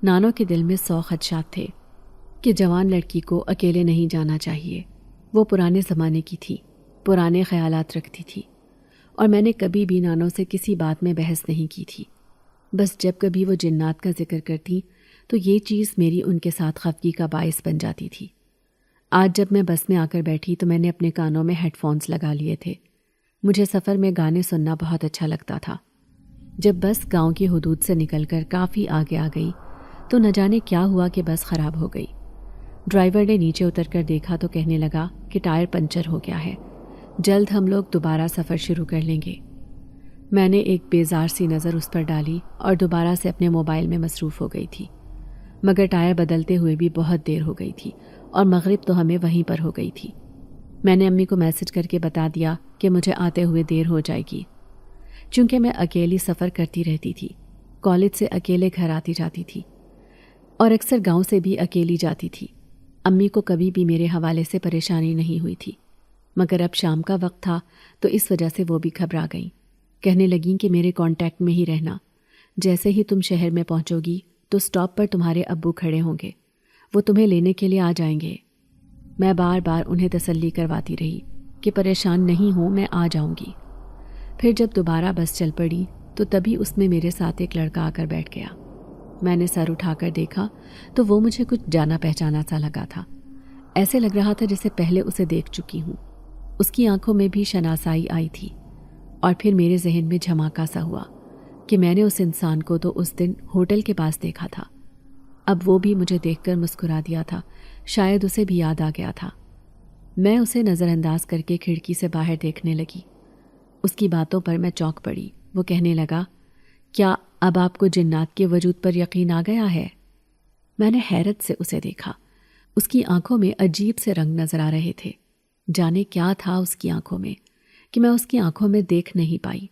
نانو کے دل میں 100 خدشات تھے کہ جوان لڑکی کو اکیلے نہیں جانا چاہیے۔ وہ پرانے زمانے کی تھی، پرانے خیالات رکھتی تھی، اور میں نے کبھی بھی نانو سے کسی بات میں بحث نہیں کی تھی۔ بس جب کبھی وہ جنات کا ذکر کرتی تو یہ چیز میری ان کے ساتھ خفگی کا باعث بن جاتی تھی۔ آج جب میں بس میں آ کر بیٹھی تو میں نے اپنے کانوں میں ہیڈ فونز لگا لیے تھے۔ مجھے سفر میں گانے سننا بہت اچھا لگتا تھا۔ جب بس گاؤں کی حدود سے نکل کر کافی آگے آ گئی تو نہ جانے کیا ہوا کہ بس خراب ہو گئی۔ ڈرائیور نے نیچے اتر کر دیکھا تو کہنے لگا کہ ٹائر پنچر ہو گیا ہے، جلد ہم لوگ دوبارہ سفر شروع کر لیں گے۔ میں نے ایک بیزار سی نظر اس پر ڈالی اور دوبارہ سے اپنے موبائل میں مصروف ہو گئی تھی، مگر ٹائر بدلتے ہوئے بھی بہت دیر ہو گئی تھی اور مغرب تو ہمیں وہیں پر ہو گئی تھی۔ میں نے امی کو میسج کر کے بتا دیا کہ مجھے آتے ہوئے دیر ہو جائے گی۔ چونکہ میں اکیلی سفر کرتی رہتی تھی، کالج سے اکیلے گھر آتی جاتی تھی، اور اکثر گاؤں سے بھی اکیلی جاتی تھی، امی کو کبھی بھی میرے حوالے سے پریشانی نہیں ہوئی تھی، مگر اب شام کا وقت تھا تو اس وجہ سے وہ بھی گھبرا گئیں۔ کہنے لگیں کہ میرے کانٹیکٹ میں ہی رہنا، جیسے ہی تم شہر میں پہنچو گی تو سٹاپ پر تمہارے ابو کھڑے ہوں گے، وہ تمہیں لینے کے لیے آ جائیں گے۔ میں بار بار انہیں تسلی کرواتی رہی کہ پریشان نہیں ہوں، میں آ جاؤں گی۔ پھر جب دوبارہ بس چل پڑی تو تبھی اس میں میرے ساتھ ایک لڑکا آ کر بیٹھ گیا۔ میں نے سر اٹھا کر دیکھا تو وہ مجھے کچھ جانا پہچانا سا لگا تھا، ایسے لگ رہا تھا جیسے پہلے اسے دیکھ چکی ہوں۔ اس کی آنکھوں میں بھی شناسائی آئی تھی، اور پھر میرے ذہن میں جھماکا سا ہوا کہ میں نے اس انسان کو تو اس دن ہوٹل کے پاس دیکھا تھا، اب وہ بھی مجھے دیکھ کر مسکرا دیا تھا، شاید اسے بھی یاد آ گیا تھا۔ میں اسے نظر انداز کر کے کھڑکی سے باہر دیکھنے لگی۔ اس کی باتوں پر میں چونک پڑی۔ وہ کہنے لگا، کیا اب آپ کو جنات کے وجود پر یقین آ گیا ہے؟ میں نے حیرت سے اسے دیکھا۔ اس کی آنکھوں میں عجیب سے رنگ نظر آ رہے تھے۔ جانے کیا تھا اس کی آنکھوں میں کہ میں اس کی آنکھوں میں دیکھ نہیں پائی۔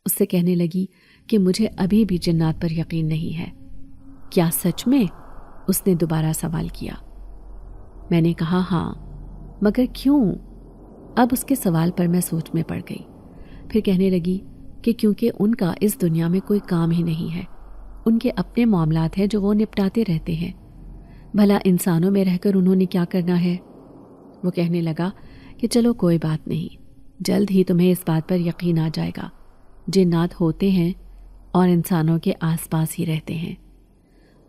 اس سے کہنے لگی کہ مجھے ابھی بھی جنات پر یقین نہیں ہے۔ کیا سچ میں؟ اس نے دوبارہ سوال کیا۔ میں نے کہا ہاں، مگر کیوں؟ اب اس کے سوال پر میں سوچ میں پڑ گئی۔ پھر کہنے لگی کہ کیونکہ ان کا اس دنیا میں کوئی کام ہی نہیں ہے، ان کے اپنے معاملات ہیں جو وہ نپٹاتے رہتے ہیں، بھلا انسانوں میں رہ کر انہوں نے کیا کرنا ہے؟ وہ کہنے لگا کہ چلو کوئی بات نہیں، جلد ہی تمہیں اس بات پر یقین آ جائے گا، جنات ہوتے ہیں اور انسانوں کے آس پاس ہی رہتے ہیں۔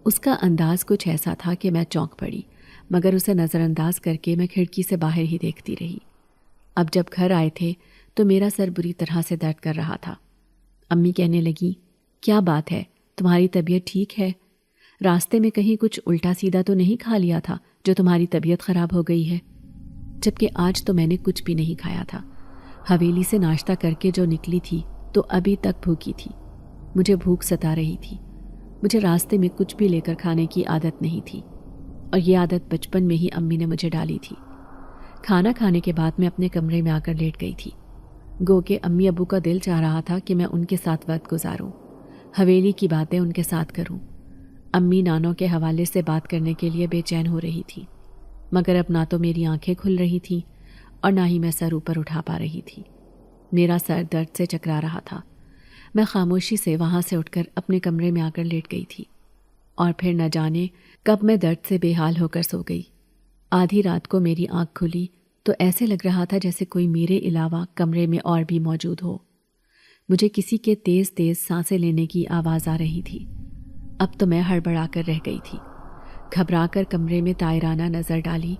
اس کا انداز کچھ ایسا تھا کہ میں چونک پڑی، مگر اسے نظر انداز کر کے میں کھڑکی سے باہر ہی دیکھتی رہی۔ اب جب گھر آئے تھے تو میرا سر بری طرح سے درد کر رہا تھا۔ امی کہنے لگی، کیا بات ہے، تمہاری طبیعت ٹھیک ہے؟ راستے میں کہیں کچھ الٹا سیدھا تو نہیں کھا لیا تھا جو تمہاری طبیعت خراب ہو گئی ہے؟ جبکہ آج تو میں نے کچھ بھی نہیں کھایا تھا۔ حویلی سے ناشتہ کر کے جو نکلی تھی تو ابھی تک بھوکی تھی۔ مجھے بھوک ستا رہی تھی۔ مجھے راستے میں کچھ بھی لے کر کھانے کی عادت نہیں تھی، اور یہ عادت بچپن میں ہی امی نے مجھے ڈالی تھی۔ کھانا کھانے کے بعد میں اپنے کمرے میں آ کر لیٹ گئی تھی۔ گو کہ امی ابو کا دل چاہ رہا تھا کہ میں ان کے ساتھ وقت گزاروں، حویلی کی باتیں ان کے ساتھ کروں۔ امی نانوں کے حوالے سے بات کرنے کے لیے بے چین ہو رہی تھی، مگر اب نہ تو میری آنکھیں کھل رہی تھیں اور نہ ہی میں سر اوپر اٹھا پا رہی تھی۔ میرا سر درد سے چکرا رہا تھا۔ میں خاموشی سے وہاں سے اٹھ کر اپنے کمرے میں آ کر لیٹ گئی تھی، اور پھر نہ جانے کب میں درد سے بے حال ہو کر سو گئی۔ آدھی رات کو میری آنکھ کھلی تو ایسے لگ رہا تھا جیسے کوئی میرے علاوہ کمرے میں اور بھی موجود ہو۔ مجھے کسی کے تیز تیز سانسیں لینے کی آواز آ رہی تھی۔ اب تو میں ہڑبڑا کر رہ گئی تھی۔ گھبرا کر کمرے میں طائرانہ نظر ڈالی،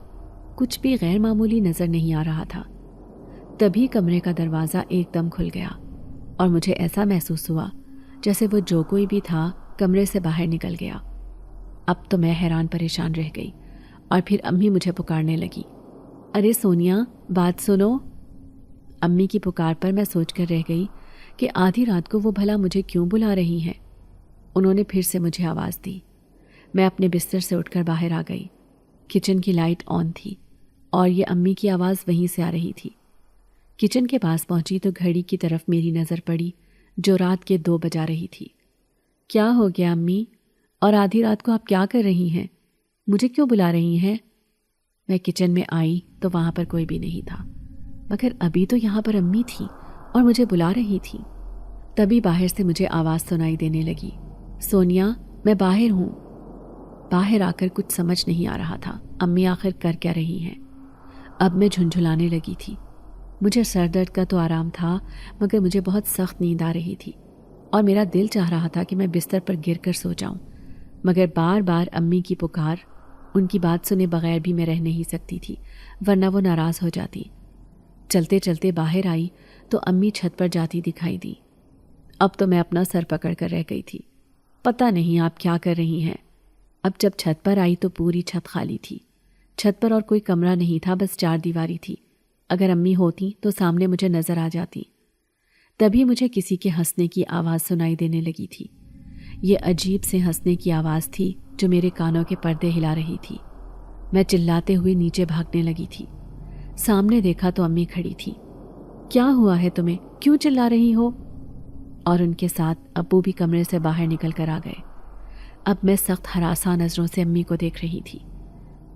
کچھ بھی غیر معمولی نظر نہیں آ رہا تھا۔ تبھی کمرے کا دروازہ ایک دم کھل گیا اور مجھے ایسا محسوس ہوا جیسے وہ جو کوئی بھی تھا کمرے سے باہر نکل گیا۔ اب تو میں حیران پریشان رہ گئی، اور پھر امی مجھے پکارنے لگی، ارے سونیا، بات سنو۔ امی کی پکار پر میں سوچ کر رہ گئی کہ آدھی رات کو وہ بھلا مجھے کیوں بلا رہی ہیں۔ انہوں نے پھر سے مجھے آواز دی۔ میں اپنے بستر سے اٹھ کر باہر آ گئی۔ کچن کی لائٹ آن تھی اور یہ امی کی آواز وہیں سے آ رہی تھی۔ کچن کے پاس پہنچی تو گھڑی کی طرف میری نظر پڑی جو رات کے 2 بجا رہی تھی۔ کیا ہو گیا امی؟ اور آدھی رات کو آپ کیا کر رہی ہیں؟ مجھے کیوں بلا رہی ہیں؟ میں کچن میں آئی تو وہاں پر کوئی بھی نہیں تھا، مگر ابھی تو یہاں پر امی تھی اور مجھے بلا رہی تھی۔ تبھی باہر سے مجھے آواز سنائی دینے لگی، سونیا، میں باہر ہوں۔ باہر آ کر کچھ سمجھ نہیں آ رہا تھا امی آخر کر کیا رہی ہیں۔ اب میں جھنجھلانے لگی تھی۔ مجھے سر درد کا تو آرام تھا، مگر مجھے بہت سخت نیند آ رہی تھی، اور میرا دل چاہ رہا تھا کہ میں بستر پر گر کر سو جاؤں، مگر بار بار امی کی پکار، ان کی بات سنے بغیر بھی میں رہ نہیں سکتی تھی، ورنہ وہ ناراض ہو جاتی۔ چلتے چلتے باہر آئی تو امی چھت پر جاتی دکھائی دی۔ اب تو میں اپنا سر پکڑ کر رہ گئی تھی۔ پتہ نہیں آپ کیا کر رہی ہیں۔ اب جب چھت پر آئی تو پوری چھت خالی تھی۔ چھت پر اور کوئی کمرہ نہیں تھا، بس 4 دیواری تھی۔ اگر امی ہوتی تو سامنے مجھے نظر آ جاتی۔ تبھی مجھے کسی کے ہنسنے کی آواز سنائی دینے لگی تھی۔ یہ عجیب سے ہنسنے کی آواز تھی جو میرے کانوں کے پردے ہلا رہی تھی۔ میں چلاتے ہوئے نیچے بھاگنے لگی تھی۔ سامنے دیکھا تو امی کھڑی تھی۔ کیا ہوا ہے تمہیں؟ کیوں چلا رہی ہو؟ اور ان کے ساتھ ابو بھی کمرے سے باہر نکل کر آ گئے۔ اب میں سخت ہراساں نظروں سے امی کو دیکھ رہی تھی۔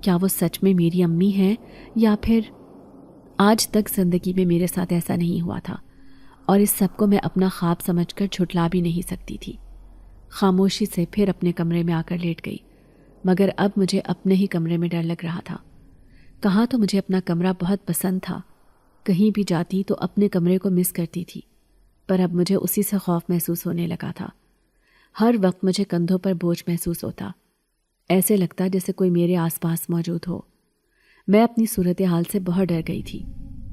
کیا وہ سچ میں میری امی ہیں یا پھر؟ آج تک زندگی میں میرے ساتھ ایسا نہیں ہوا تھا، اور اس سب کو میں اپنا خواب سمجھ کر جھٹلا بھی نہیں سکتی تھی۔ خاموشی سے پھر اپنے کمرے میں آ کر لیٹ گئی، مگر اب مجھے اپنے ہی کمرے میں ڈر لگ رہا تھا۔ کہاں تو مجھے اپنا کمرہ بہت پسند تھا، کہیں بھی جاتی تو اپنے کمرے کو مس کرتی تھی، پر اب مجھے اسی سے خوف محسوس ہونے لگا تھا۔ ہر وقت مجھے کندھوں پر بوجھ محسوس ہوتا، ایسے لگتا جیسے کوئی میرے آس پاس موجود ہو۔ میں اپنی صورتحال سے بہت ڈر گئی تھی۔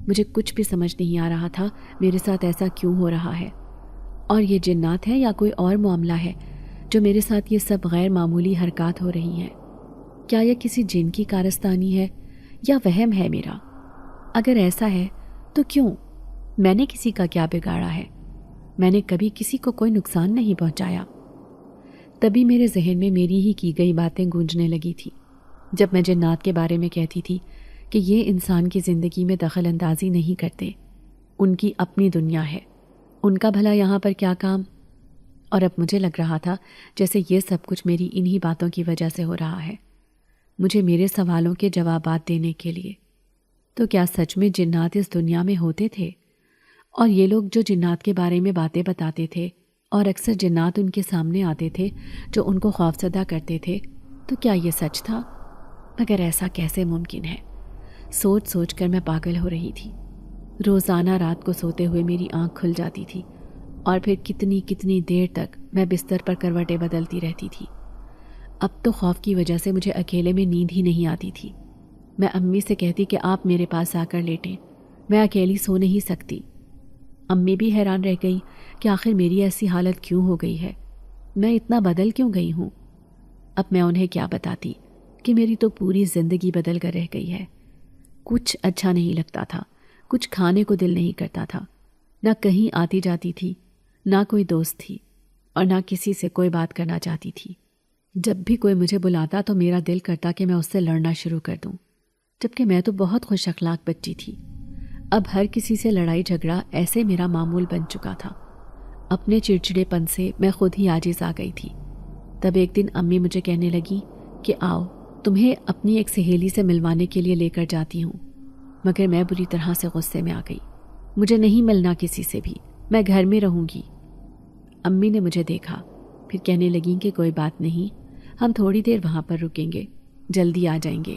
مجھے کچھ بھی سمجھ نہیں آ رہا تھا میرے ساتھ ایسا کیوں ہو رہا ہے، اور یہ جنات ہے یا کوئی اور معاملہ ہے جو میرے ساتھ یہ سب غیر معمولی حرکات ہو رہی ہیں۔ کیا یہ کسی جن کی کارستانی ہے یا وہم ہے میرا؟ اگر ایسا ہے تو کیوں؟ میں نے کسی کا کیا بگاڑا ہے؟ میں نے کبھی کسی کو کوئی نقصان نہیں پہنچایا۔ تبھی میرے ذہن میں میری ہی کی گئی باتیں گونجنے لگی تھی۔ جب میں جنات کے بارے میں کہتی تھی کہ یہ انسان کی زندگی میں دخل اندازی نہیں کرتے، ان کی اپنی دنیا ہے، ان کا بھلا یہاں پر کیا کام؟ اور اب مجھے لگ رہا تھا جیسے یہ سب کچھ میری انہی باتوں کی وجہ سے ہو رہا ہے، مجھے میرے سوالوں کے جوابات دینے کے لیے۔ تو کیا سچ میں جنات اس دنیا میں ہوتے تھے؟ اور یہ لوگ جو جنات کے بارے میں باتیں بتاتے تھے اور اکثر جنات ان کے سامنے آتے تھے جو ان کو خوفزدہ کرتے تھے، تو کیا یہ سچ تھا؟ مگر ایسا کیسے ممکن ہے؟ سوچ سوچ کر میں پاگل ہو رہی تھی۔ روزانہ رات کو سوتے ہوئے میری آنکھ کھل جاتی تھی اور پھر کتنی دیر تک میں بستر پر کروٹیں بدلتی رہتی تھی۔ اب تو خوف کی وجہ سے مجھے اکیلے میں نیند ہی نہیں آتی تھی۔ میں امی سے کہتی کہ آپ میرے پاس آ کر لیٹیں، میں اکیلی سو نہیں سکتی۔ امی بھی حیران رہ گئی کہ آخر میری ایسی حالت کیوں ہو گئی ہے، میں اتنا بدل کیوں گئی ہوں۔ اب میں انہیں کیا بتاتی کہ میری تو پوری زندگی بدل کر رہ گئی ہے۔ کچھ اچھا نہیں لگتا تھا، کچھ کھانے کو دل نہیں کرتا تھا، نہ کہیں آتی جاتی تھی، نہ کوئی دوست تھی، اور نہ کسی سے کوئی بات کرنا چاہتی تھی۔ جب بھی کوئی مجھے بلاتا تو میرا دل کرتا کہ میں اس سے لڑنا شروع کر دوں، جبکہ میں تو بہت خوش اخلاق بچی تھی۔ اب ہر کسی سے لڑائی جھگڑا ایسے میرا معمول بن چکا تھا۔ اپنے چڑچڑے پن سے میں خود ہی عاجز آ گئی تھی۔ تب ایک دن امی مجھے کہنے لگی کہ آؤ تمہیں اپنی ایک سہیلی سے ملوانے کے لیے لے کر جاتی ہوں، مگر میں بری طرح سے غصے میں آ گئی۔ مجھے نہیں ملنا کسی سے بھی، میں گھر میں رہوں گی۔ امی نے مجھے دیکھا، پھر کہنے لگیں کہ کوئی بات نہیں، ہم تھوڑی دیر وہاں پر رکیں گے، جلدی آ جائیں گے۔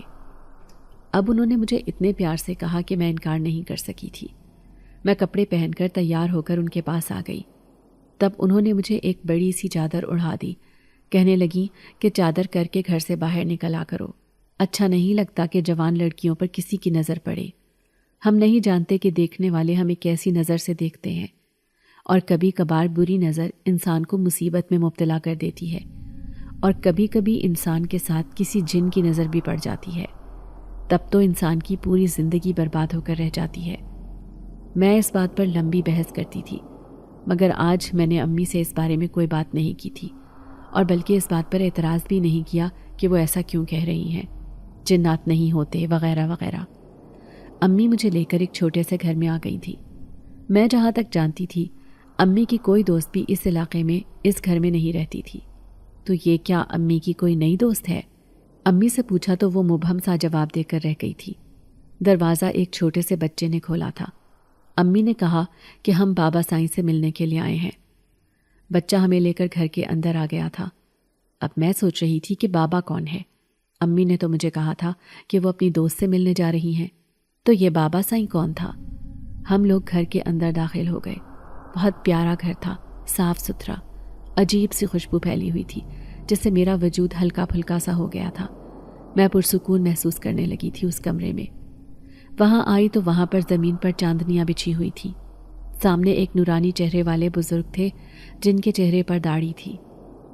اب انہوں نے مجھے اتنے پیار سے کہا کہ میں انکار نہیں کر سکی تھی۔ میں کپڑے پہن کر تیار ہو کر ان کے پاس آ گئی۔ تب انہوں نے مجھے ایک بڑی سی چادر اڑا دی، کہنے لگی کہ چادر کر کے گھر سے باہر نکل آ کرو، اچھا نہیں لگتا کہ جوان لڑکیوں پر کسی کی نظر پڑے۔ ہم نہیں جانتے کہ دیکھنے والے ہمیں کیسی نظر سے دیکھتے ہیں، اور کبھی کبھار بری نظر انسان کو مصیبت میں مبتلا کر دیتی ہے، اور کبھی کبھی انسان کے ساتھ کسی جن کی نظر بھی پڑ جاتی ہے، تب تو انسان کی پوری زندگی برباد ہو کر رہ جاتی ہے۔ میں اس بات پر لمبی بحث کرتی تھی، مگر آج میں نے امی سے اس بارے میں کوئی بات نہیں کی تھی، اور بلکہ اس بات پر اعتراض بھی نہیں کیا کہ وہ ایسا کیوں کہہ رہی ہیں، جنات نہیں ہوتے وغیرہ وغیرہ۔ امی مجھے لے کر ایک چھوٹے سے گھر میں آ گئی تھی۔ میں جہاں تک جانتی تھی امی کی کوئی دوست بھی اس علاقے میں اس گھر میں نہیں رہتی تھی۔ تو یہ کیا امی کی کوئی نئی دوست ہے؟ امی سے پوچھا تو وہ مبہم سا جواب دے کر رہ گئی تھی۔ دروازہ ایک چھوٹے سے بچے نے کھولا تھا۔ امی نے کہا کہ ہم بابا سائیں سے ملنے کے لیے آئے ہیں۔ بچہ ہمیں لے کر گھر کے اندر آ گیا تھا۔ اب میں سوچ رہی تھی کہ بابا کون ہے؟ امی نے تو مجھے کہا تھا کہ وہ اپنی دوست سے ملنے جا رہی ہیں، تو یہ بابا سائیں کون تھا؟ ہم لوگ گھر کے اندر داخل ہو گئے۔ بہت پیارا گھر تھا، صاف ستھرا، عجیب سی خوشبو پھیلی ہوئی تھی جس سے میرا وجود ہلکا پھلکا سا ہو گیا تھا۔ میں پرسکون محسوس کرنے لگی تھی اس کمرے میں۔ وہاں آئی تو وہاں پر زمین پر چاندنیاں بچھی ہوئی تھیں۔ سامنے ایک نورانی چہرے والے بزرگ تھے جن کے چہرے پر داڑھی تھی۔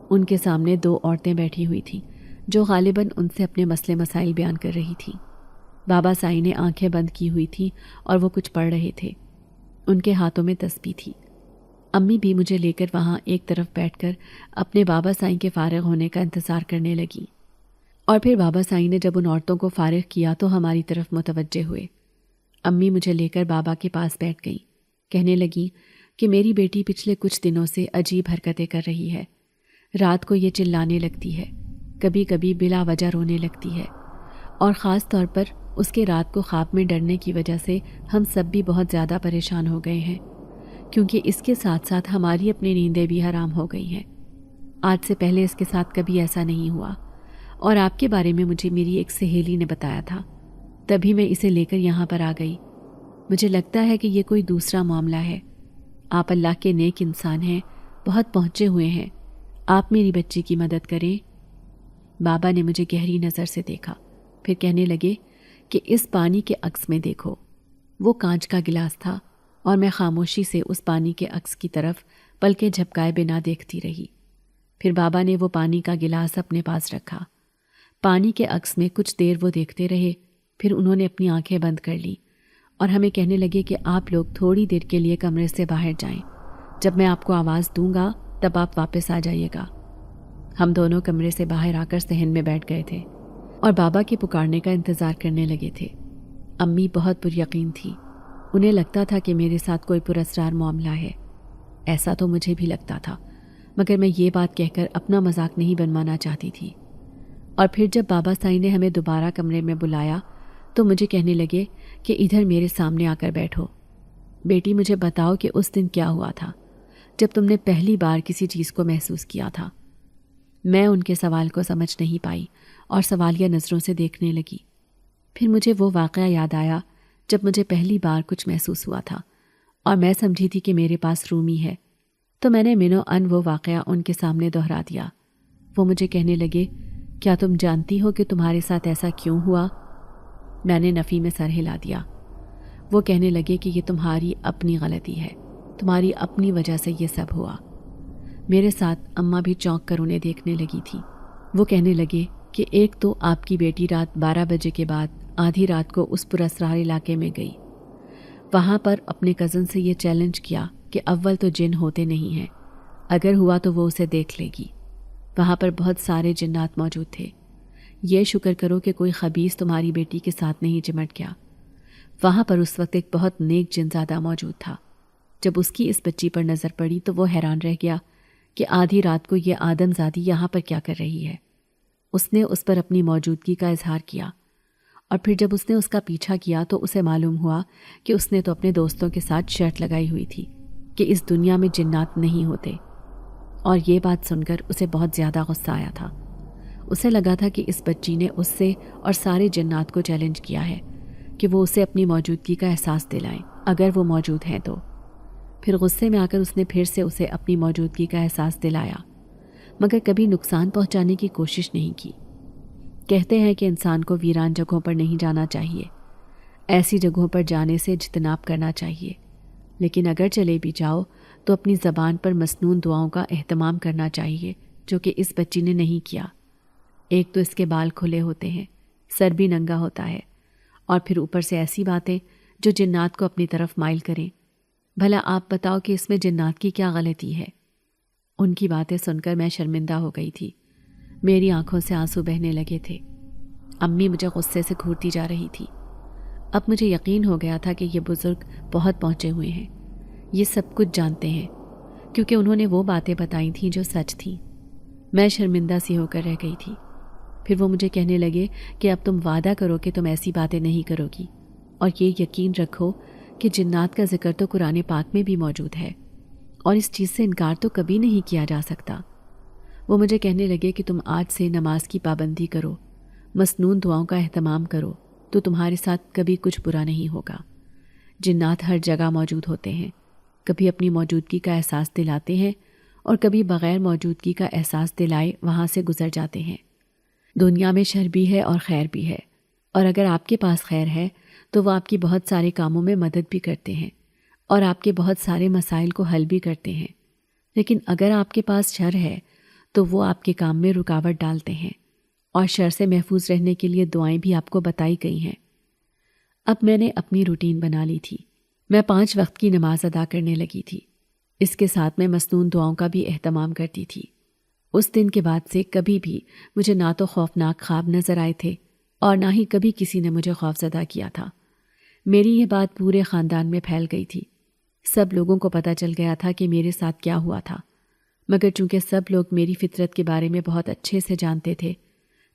ان کے سامنے دو عورتیں بیٹھی ہوئی تھیں جو غالباً ان سے اپنے مسئلے مسائل بیان کر رہی تھیں۔ بابا سائیں نے آنکھیں بند کی ہوئی تھیں اور وہ کچھ پڑھ رہے تھے۔ ان کے ہاتھوں میں تسبیح تھی۔ امی بھی مجھے لے کر وہاں ایک طرف بیٹھ کر اپنے بابا سائیں کے فارغ ہونے کا انتظار کرنے لگی، اور پھر بابا سائیں نے جب ان عورتوں کو فارغ کیا تو ہماری طرف متوجہ ہوئے۔ امی مجھے لے کر بابا کے پاس بیٹھ گئیں، کہنے لگی کہ میری بیٹی پچھلے کچھ دنوں سے عجیب حرکتیں کر رہی ہے۔ رات کو یہ چلانے لگتی ہے، کبھی کبھی بلا وجہ رونے لگتی ہے، اور خاص طور پر اس کے رات کو خواب میں ڈرنے کی وجہ سے ہم سب بھی بہت زیادہ پریشان ہو گئے ہیں، کیونکہ اس کے ساتھ ساتھ ہماری اپنی نیندیں بھی حرام ہو گئی ہیں۔ آج سے پہلے اس کے ساتھ کبھی ایسا نہیں ہوا، اور آپ کے بارے میں مجھے میری ایک سہیلی نے بتایا تھا، تبھی میں اسے لے کر یہاں پر آ گئی۔ مجھے لگتا ہے کہ یہ کوئی دوسرا معاملہ ہے۔ آپ اللہ کے نیک انسان ہیں، بہت پہنچے ہوئے ہیں، آپ میری بچی کی مدد کریں۔ بابا نے مجھے گہری نظر سے دیکھا، پھر کہنے لگے کہ اس پانی کے عکس میں دیکھو۔ وہ کانچ کا گلاس تھا اور میں خاموشی سے اس پانی کے عکس کی طرف پلکیں جھپکائے بنا دیکھتی رہی۔ پھر بابا نے وہ پانی کا گلاس اپنے پاس رکھا۔ پانی کے عکس میں کچھ دیر وہ دیکھتے رہے، پھر انہوں نے اپنی آنکھیں بند کر لیں اور ہمیں کہنے لگے کہ آپ لوگ تھوڑی دیر کے لیے کمرے سے باہر جائیں، جب میں آپ کو آواز دوں گا تب آپ واپس آ جائیے گا۔ ہم دونوں کمرے سے باہر آ کر صحن میں بیٹھ گئے تھے اور بابا کے پکارنے کا انتظار کرنے لگے تھے۔ امی بہت پر یقین تھی، انہیں لگتا تھا کہ میرے ساتھ کوئی پراسرار معاملہ ہے۔ ایسا تو مجھے بھی لگتا تھا، مگر میں یہ بات کہہ کر اپنا مذاق نہیں بنوانا چاہتی تھی۔ اور پھر جب بابا سائی نے ہمیں دوبارہ کمرے میں بلایا تو مجھے کہنے لگے کہ ادھر میرے سامنے آ کر بیٹھو۔ بیٹی مجھے بتاؤ کہ اس دن کیا ہوا تھا جب تم نے پہلی بار کسی چیز کو محسوس کیا تھا۔ میں ان کے سوال کو سمجھ نہیں پائی اور سوالیہ نظروں سے دیکھنے لگی۔ پھر مجھے وہ واقعہ یاد آیا جب مجھے پہلی بار کچھ محسوس ہوا تھا اور میں سمجھی تھی کہ میرے پاس رومی ہے، تو میں نے منو ان وہ واقعہ ان کے سامنے دہرا دیا۔ وہ مجھے کہنے لگے، کیا تم جانتی ہو کہ تمہارے ساتھ ایسا کیوں ہوا؟ میں نے نفی میں سر ہلا دیا۔ وہ کہنے لگے کہ یہ تمہاری اپنی غلطی ہے، تمہاری اپنی وجہ سے یہ سب ہوا۔ میرے ساتھ اماں بھی چونک کر انہیں دیکھنے لگی تھی۔ وہ کہنے لگے کہ ایک تو آپ کی بیٹی رات 12 بجے کے بعد آدھی رات کو اس پراسرار علاقے میں گئی، وہاں پر اپنے کزن سے یہ چیلنج کیا کہ اول تو جن ہوتے نہیں ہیں، اگر ہوا تو وہ اسے دیکھ لے گی۔ وہاں پر بہت سارے جنات موجود تھے۔ یہ شکر کرو کہ کوئی خبیث تمہاری بیٹی کے ساتھ نہیں چمٹ گیا۔ وہاں پر اس وقت ایک بہت نیک جنزادہ موجود تھا۔ جب اس کی اس بچی پر نظر پڑی تو وہ حیران رہ گیا کہ آدھی رات کو یہ آدم زادی یہاں پر کیا کر رہی ہے۔ اس نے اس پر اپنی موجودگی کا اظہار کیا، اور پھر جب اس نے اس کا پیچھا کیا تو اسے معلوم ہوا کہ اس نے تو اپنے دوستوں کے ساتھ شرط لگائی ہوئی تھی کہ اس دنیا میں جنات نہیں ہوتے۔ اور یہ بات سن کر اسے بہت زیادہ غصہ آیا تھا۔ اسے لگا تھا کہ اس بچی نے اس سے اور سارے جنات کو چیلنج کیا ہے کہ وہ اسے اپنی موجودگی کا احساس دلائیں اگر وہ موجود ہیں تو۔ پھر غصے میں آ کر اس نے پھر سے اسے اپنی موجودگی کا احساس دلایا، مگر کبھی نقصان پہنچانے کی کوشش نہیں کی۔ کہتے ہیں کہ انسان کو ویران جگہوں پر نہیں جانا چاہیے، ایسی جگہوں پر جانے سے اجتناب کرنا چاہیے، لیکن اگر چلے بھی جاؤ تو اپنی زبان پر مسنون دعاؤں کا اہتمام کرنا چاہیے، جو کہ اس بچی نے نہیں کیا۔ ایک تو اس کے بال کھلے ہوتے ہیں، سر بھی ننگا ہوتا ہے، اور پھر اوپر سے ایسی باتیں جو جنات کو اپنی طرف مائل کریں۔ بھلا آپ بتاؤ کہ اس میں جنات کی کیا غلطی ہے؟ ان کی باتیں سن کر میں شرمندہ ہو گئی تھی۔ میری آنکھوں سے آنسو بہنے لگے تھے۔ امی مجھے غصے سے گھورتی جا رہی تھی۔ اب مجھے یقین ہو گیا تھا کہ یہ بزرگ بہت پہنچے ہوئے ہیں، یہ سب کچھ جانتے ہیں، کیونکہ انہوں نے وہ باتیں بتائی تھیں جو سچ تھیں۔ میں شرمندہ سی ہو کر رہ گئی تھی۔ پھر وہ مجھے کہنے لگے کہ اب تم وعدہ کرو کہ تم ایسی باتیں نہیں کرو گی، اور یہ یقین رکھو کہ جنات کا ذکر تو قرآن پاک میں بھی موجود ہے، اور اس چیز سے انکار تو کبھی نہیں کیا جا سکتا۔ وہ مجھے کہنے لگے کہ تم آج سے نماز کی پابندی کرو، مسنون دعاؤں کا اہتمام کرو، تو تمہارے ساتھ کبھی کچھ برا نہیں ہوگا۔ جنات ہر جگہ موجود ہوتے ہیں، کبھی اپنی موجودگی کا احساس دلاتے ہیں اور کبھی بغیر موجودگی کا احساس دلائے وہاں سے گزر جاتے ہیں۔ دنیا میں شر بھی ہے اور خیر بھی ہے، اور اگر آپ کے پاس خیر ہے تو وہ آپ کی بہت سارے کاموں میں مدد بھی کرتے ہیں اور آپ کے بہت سارے مسائل کو حل بھی کرتے ہیں، لیکن اگر آپ کے پاس شر ہے تو وہ آپ کے کام میں رکاوٹ ڈالتے ہیں، اور شر سے محفوظ رہنے کے لیے دعائیں بھی آپ کو بتائی گئی ہیں۔ اب میں نے اپنی روٹین بنا لی تھی۔ میں 5 وقت کی نماز ادا کرنے لگی تھی۔ اس کے ساتھ میں مسنون دعاؤں کا بھی اہتمام کرتی تھی۔ اس دن کے بعد سے کبھی بھی مجھے نہ تو خوفناک خواب نظر آئے تھے اور نہ ہی کبھی کسی نے مجھے خوفزدہ کیا تھا۔ میری یہ بات پورے خاندان میں پھیل گئی تھی۔ سب لوگوں کو پتہ چل گیا تھا کہ میرے ساتھ کیا ہوا تھا، مگر چونکہ سب لوگ میری فطرت کے بارے میں بہت اچھے سے جانتے تھے،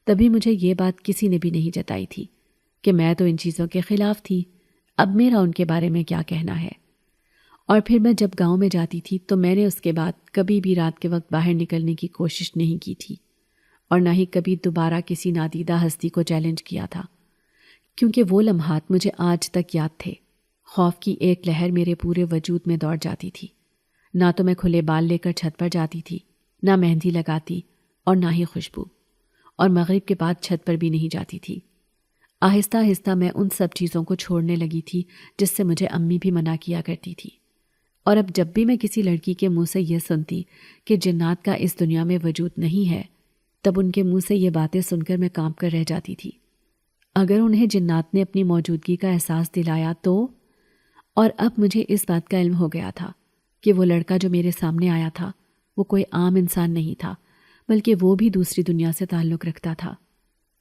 تبھی مجھے یہ بات کسی نے بھی نہیں جتائی تھی کہ میں تو ان چیزوں کے خلاف تھی، اب میرا ان کے بارے میں کیا کہنا ہے۔ اور پھر میں جب گاؤں میں جاتی تھی تو میں نے اس کے بعد کبھی بھی رات کے وقت باہر نکلنے کی کوشش نہیں کی تھی، اور نہ ہی کبھی دوبارہ کسی نادیدہ ہستی کو چیلنج کیا تھا، کیونکہ وہ لمحات مجھے آج تک یاد تھے۔ خوف کی ایک لہر میرے پورے وجود میں دوڑ جاتی تھی۔ نہ تو میں کھلے بال لے کر چھت پر جاتی تھی، نہ مہندی لگاتی، اور نہ ہی خوشبو، اور مغرب کے بعد چھت پر بھی نہیں جاتی تھی۔ آہستہ آہستہ میں ان سب چیزوں کو چھوڑنے لگی تھی جس سے مجھے امی بھی منع کیا کرتی تھی، اور اب جب بھی میں کسی لڑکی کے منہ سے یہ سنتی کہ جنات کا اس دنیا میں وجود نہیں ہے، تب ان کے منہ سے یہ باتیں سن کر میں کانپ کر رہ جاتی تھی۔ اگر انہیں جنات نے اپنی موجودگی کا احساس دلایا تو؟ اور اب مجھے اس بات کا علم ہو گیا تھا کہ وہ لڑکا جو میرے سامنے آیا تھا وہ کوئی عام انسان نہیں تھا، بلکہ وہ بھی دوسری دنیا سے تعلق رکھتا تھا،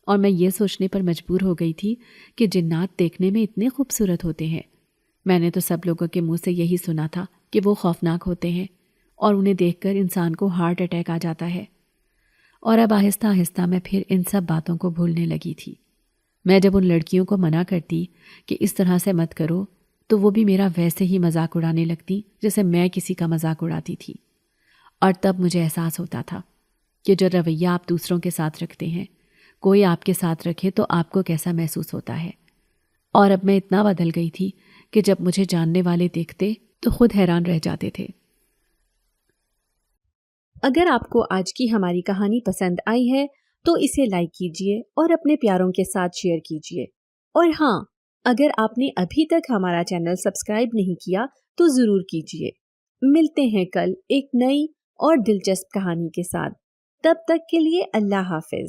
اور میں یہ سوچنے پر مجبور ہو گئی تھی کہ جنات دیکھنے میں اتنے خوبصورت ہوتے ہیں۔ میں نے تو سب لوگوں کے منہ سے یہی سنا تھا کہ وہ خوفناک ہوتے ہیں اور انہیں دیکھ کر انسان کو ہارٹ اٹیک آ جاتا ہے، اور اب آہستہ آہستہ میں پھر ان سب باتوں کو بھولنے لگی تھی۔ میں جب ان لڑکیوں کو منع کرتی کہ اس طرح سے مت کرو تو وہ بھی میرا ویسے ہی مذاق اڑانے لگتی جیسے میں کسی کا مذاق اڑاتی تھی، اور تب مجھے احساس ہوتا تھا کہ جو رویہ آپ دوسروں کے ساتھ رکھتے ہیں کوئی آپ کے ساتھ رکھے تو آپ کو کیسا محسوس ہوتا ہے۔ اور اب میں اتنا بدل گئی تھی کہ جب مجھے جاننے والے دیکھتے تو خود حیران رہ جاتے تھے۔ اگر آپ کو آج کی ہماری کہانی پسند آئی ہے تو اسے لائک کیجیے اور اپنے پیاروں کے ساتھ شیئر کیجیے، اور ہاں، اگر آپ نے ابھی تک ہمارا چینل سبسکرائب نہیں کیا تو ضرور کیجیے۔ ملتے ہیں کل ایک نئی اور دلچسپ کہانی کے ساتھ، تب تک کے لیے اللہ حافظ۔